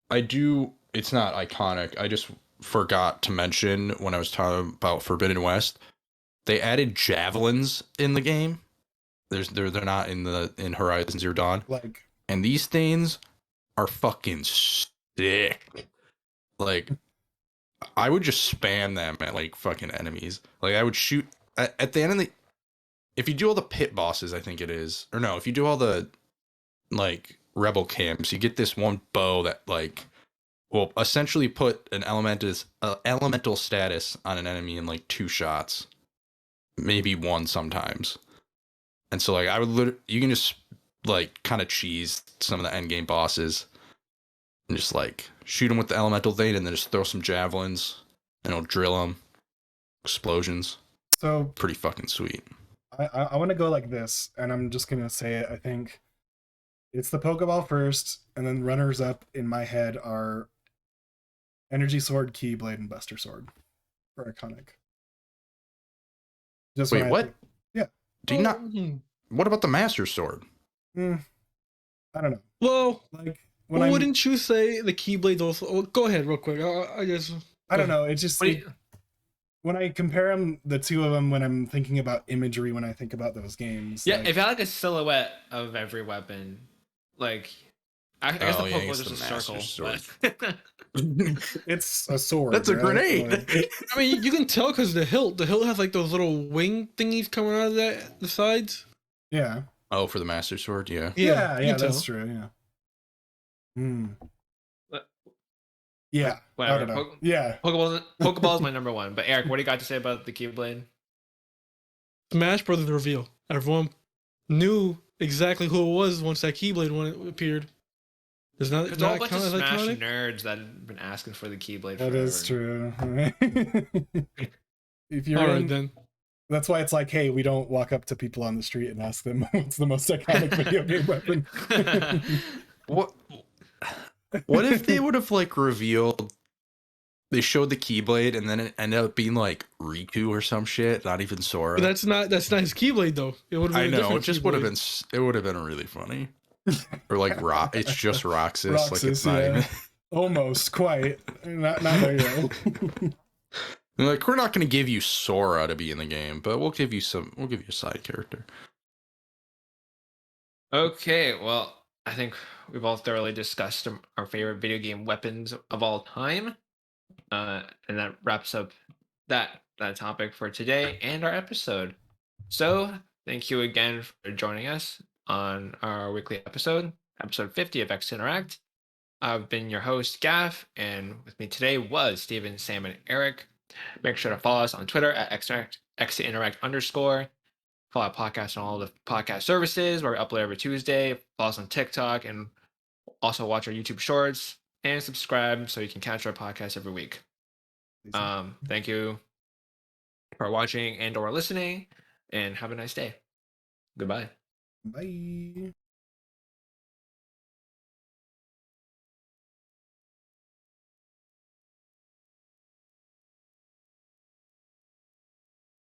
I do. It's not iconic. I just forgot to mention when I was talking about Forbidden West, they added javelins in the game. They're not in Horizon Zero Dawn, Like, and these things are fucking sick. Like, I would just spam them at like fucking enemies. Like, I would shoot at the end of the. If you do all the pit bosses, I think it is, or no, if you do all the like rebel camps, you get this one bow that like will essentially put an elemental status on an enemy in like 2 shots, maybe 1 sometimes. And so like I would you can just like kind of cheese some of the end game bosses and just like shoot them with the elemental thing and then just throw some javelins and it'll drill them. Explosions. so Pretty fucking sweet. I want to go like this, and I'm just gonna say it. I think it's the Pokeball first, and then runners up in my head are Energy Sword, Keyblade, and Buster Sword for iconic. Just Wait, when I what? think- yeah. Do you not? What about the Master Sword? I don't know. Well, Like when wouldn't you say the Keyblade also? Oh, go ahead, real quick. I just. I don't know. It's just What do you- when I compare them, the two of them, when I'm thinking about imagery, when I think about those games. Yeah, like, if you had like a silhouette of every weapon, like I guess Oh, the yeah, Pokeball it's is just the a Master circle. Sword. But it's a sword. That's a right? grenade. Like, I mean, you can tell because the hilt has like those little wing thingies coming out of the sides. yeah. Oh, for the Master Sword, yeah. Yeah, you yeah, can that's tell. true. Yeah. But- Yeah. I whatever. don't know. Yeah. Pokeball is my number one. But Eric, what do you got to say about the Keyblade? Smash Brothers reveal. Everyone knew exactly who it was once that Keyblade one appeared. It's not. There's a whole Not bunch of kind of Smash iconic. nerds that have been asking for the Keyblade That forever. is true. If you're All right in, then. that's why it's like, hey, we don't walk up to people on the street and ask them what's the most iconic video game weapon. What if they would have like revealed they showed the Keyblade and then it ended up being like Riku or some shit, not even Sora? But that's not his Keyblade though. It would. I know, it just would have been it would have been really funny. Or like it's just Roxas, like it's Roxas, not yeah. even Almost, quite. Not there yet. They're like, we're not gonna give you Sora to be in the game, but we'll give you a side character. Okay, well, I think we've all thoroughly discussed our favorite video game weapons of all time. And that wraps up that topic for today and our episode. So thank you again for joining us on our weekly episode 50 of X to Interact. I've been your host, Gaff, and with me today was Steven, Sam, and Eric. Make sure to follow us on Twitter at @XToInteract_. Follow our podcast on all the podcast services where we upload every Tuesday. Follow us on TikTok and also watch our YouTube shorts and subscribe so you can catch our podcast every week. Thank you for watching and or listening, and have a nice day. Goodbye. Bye.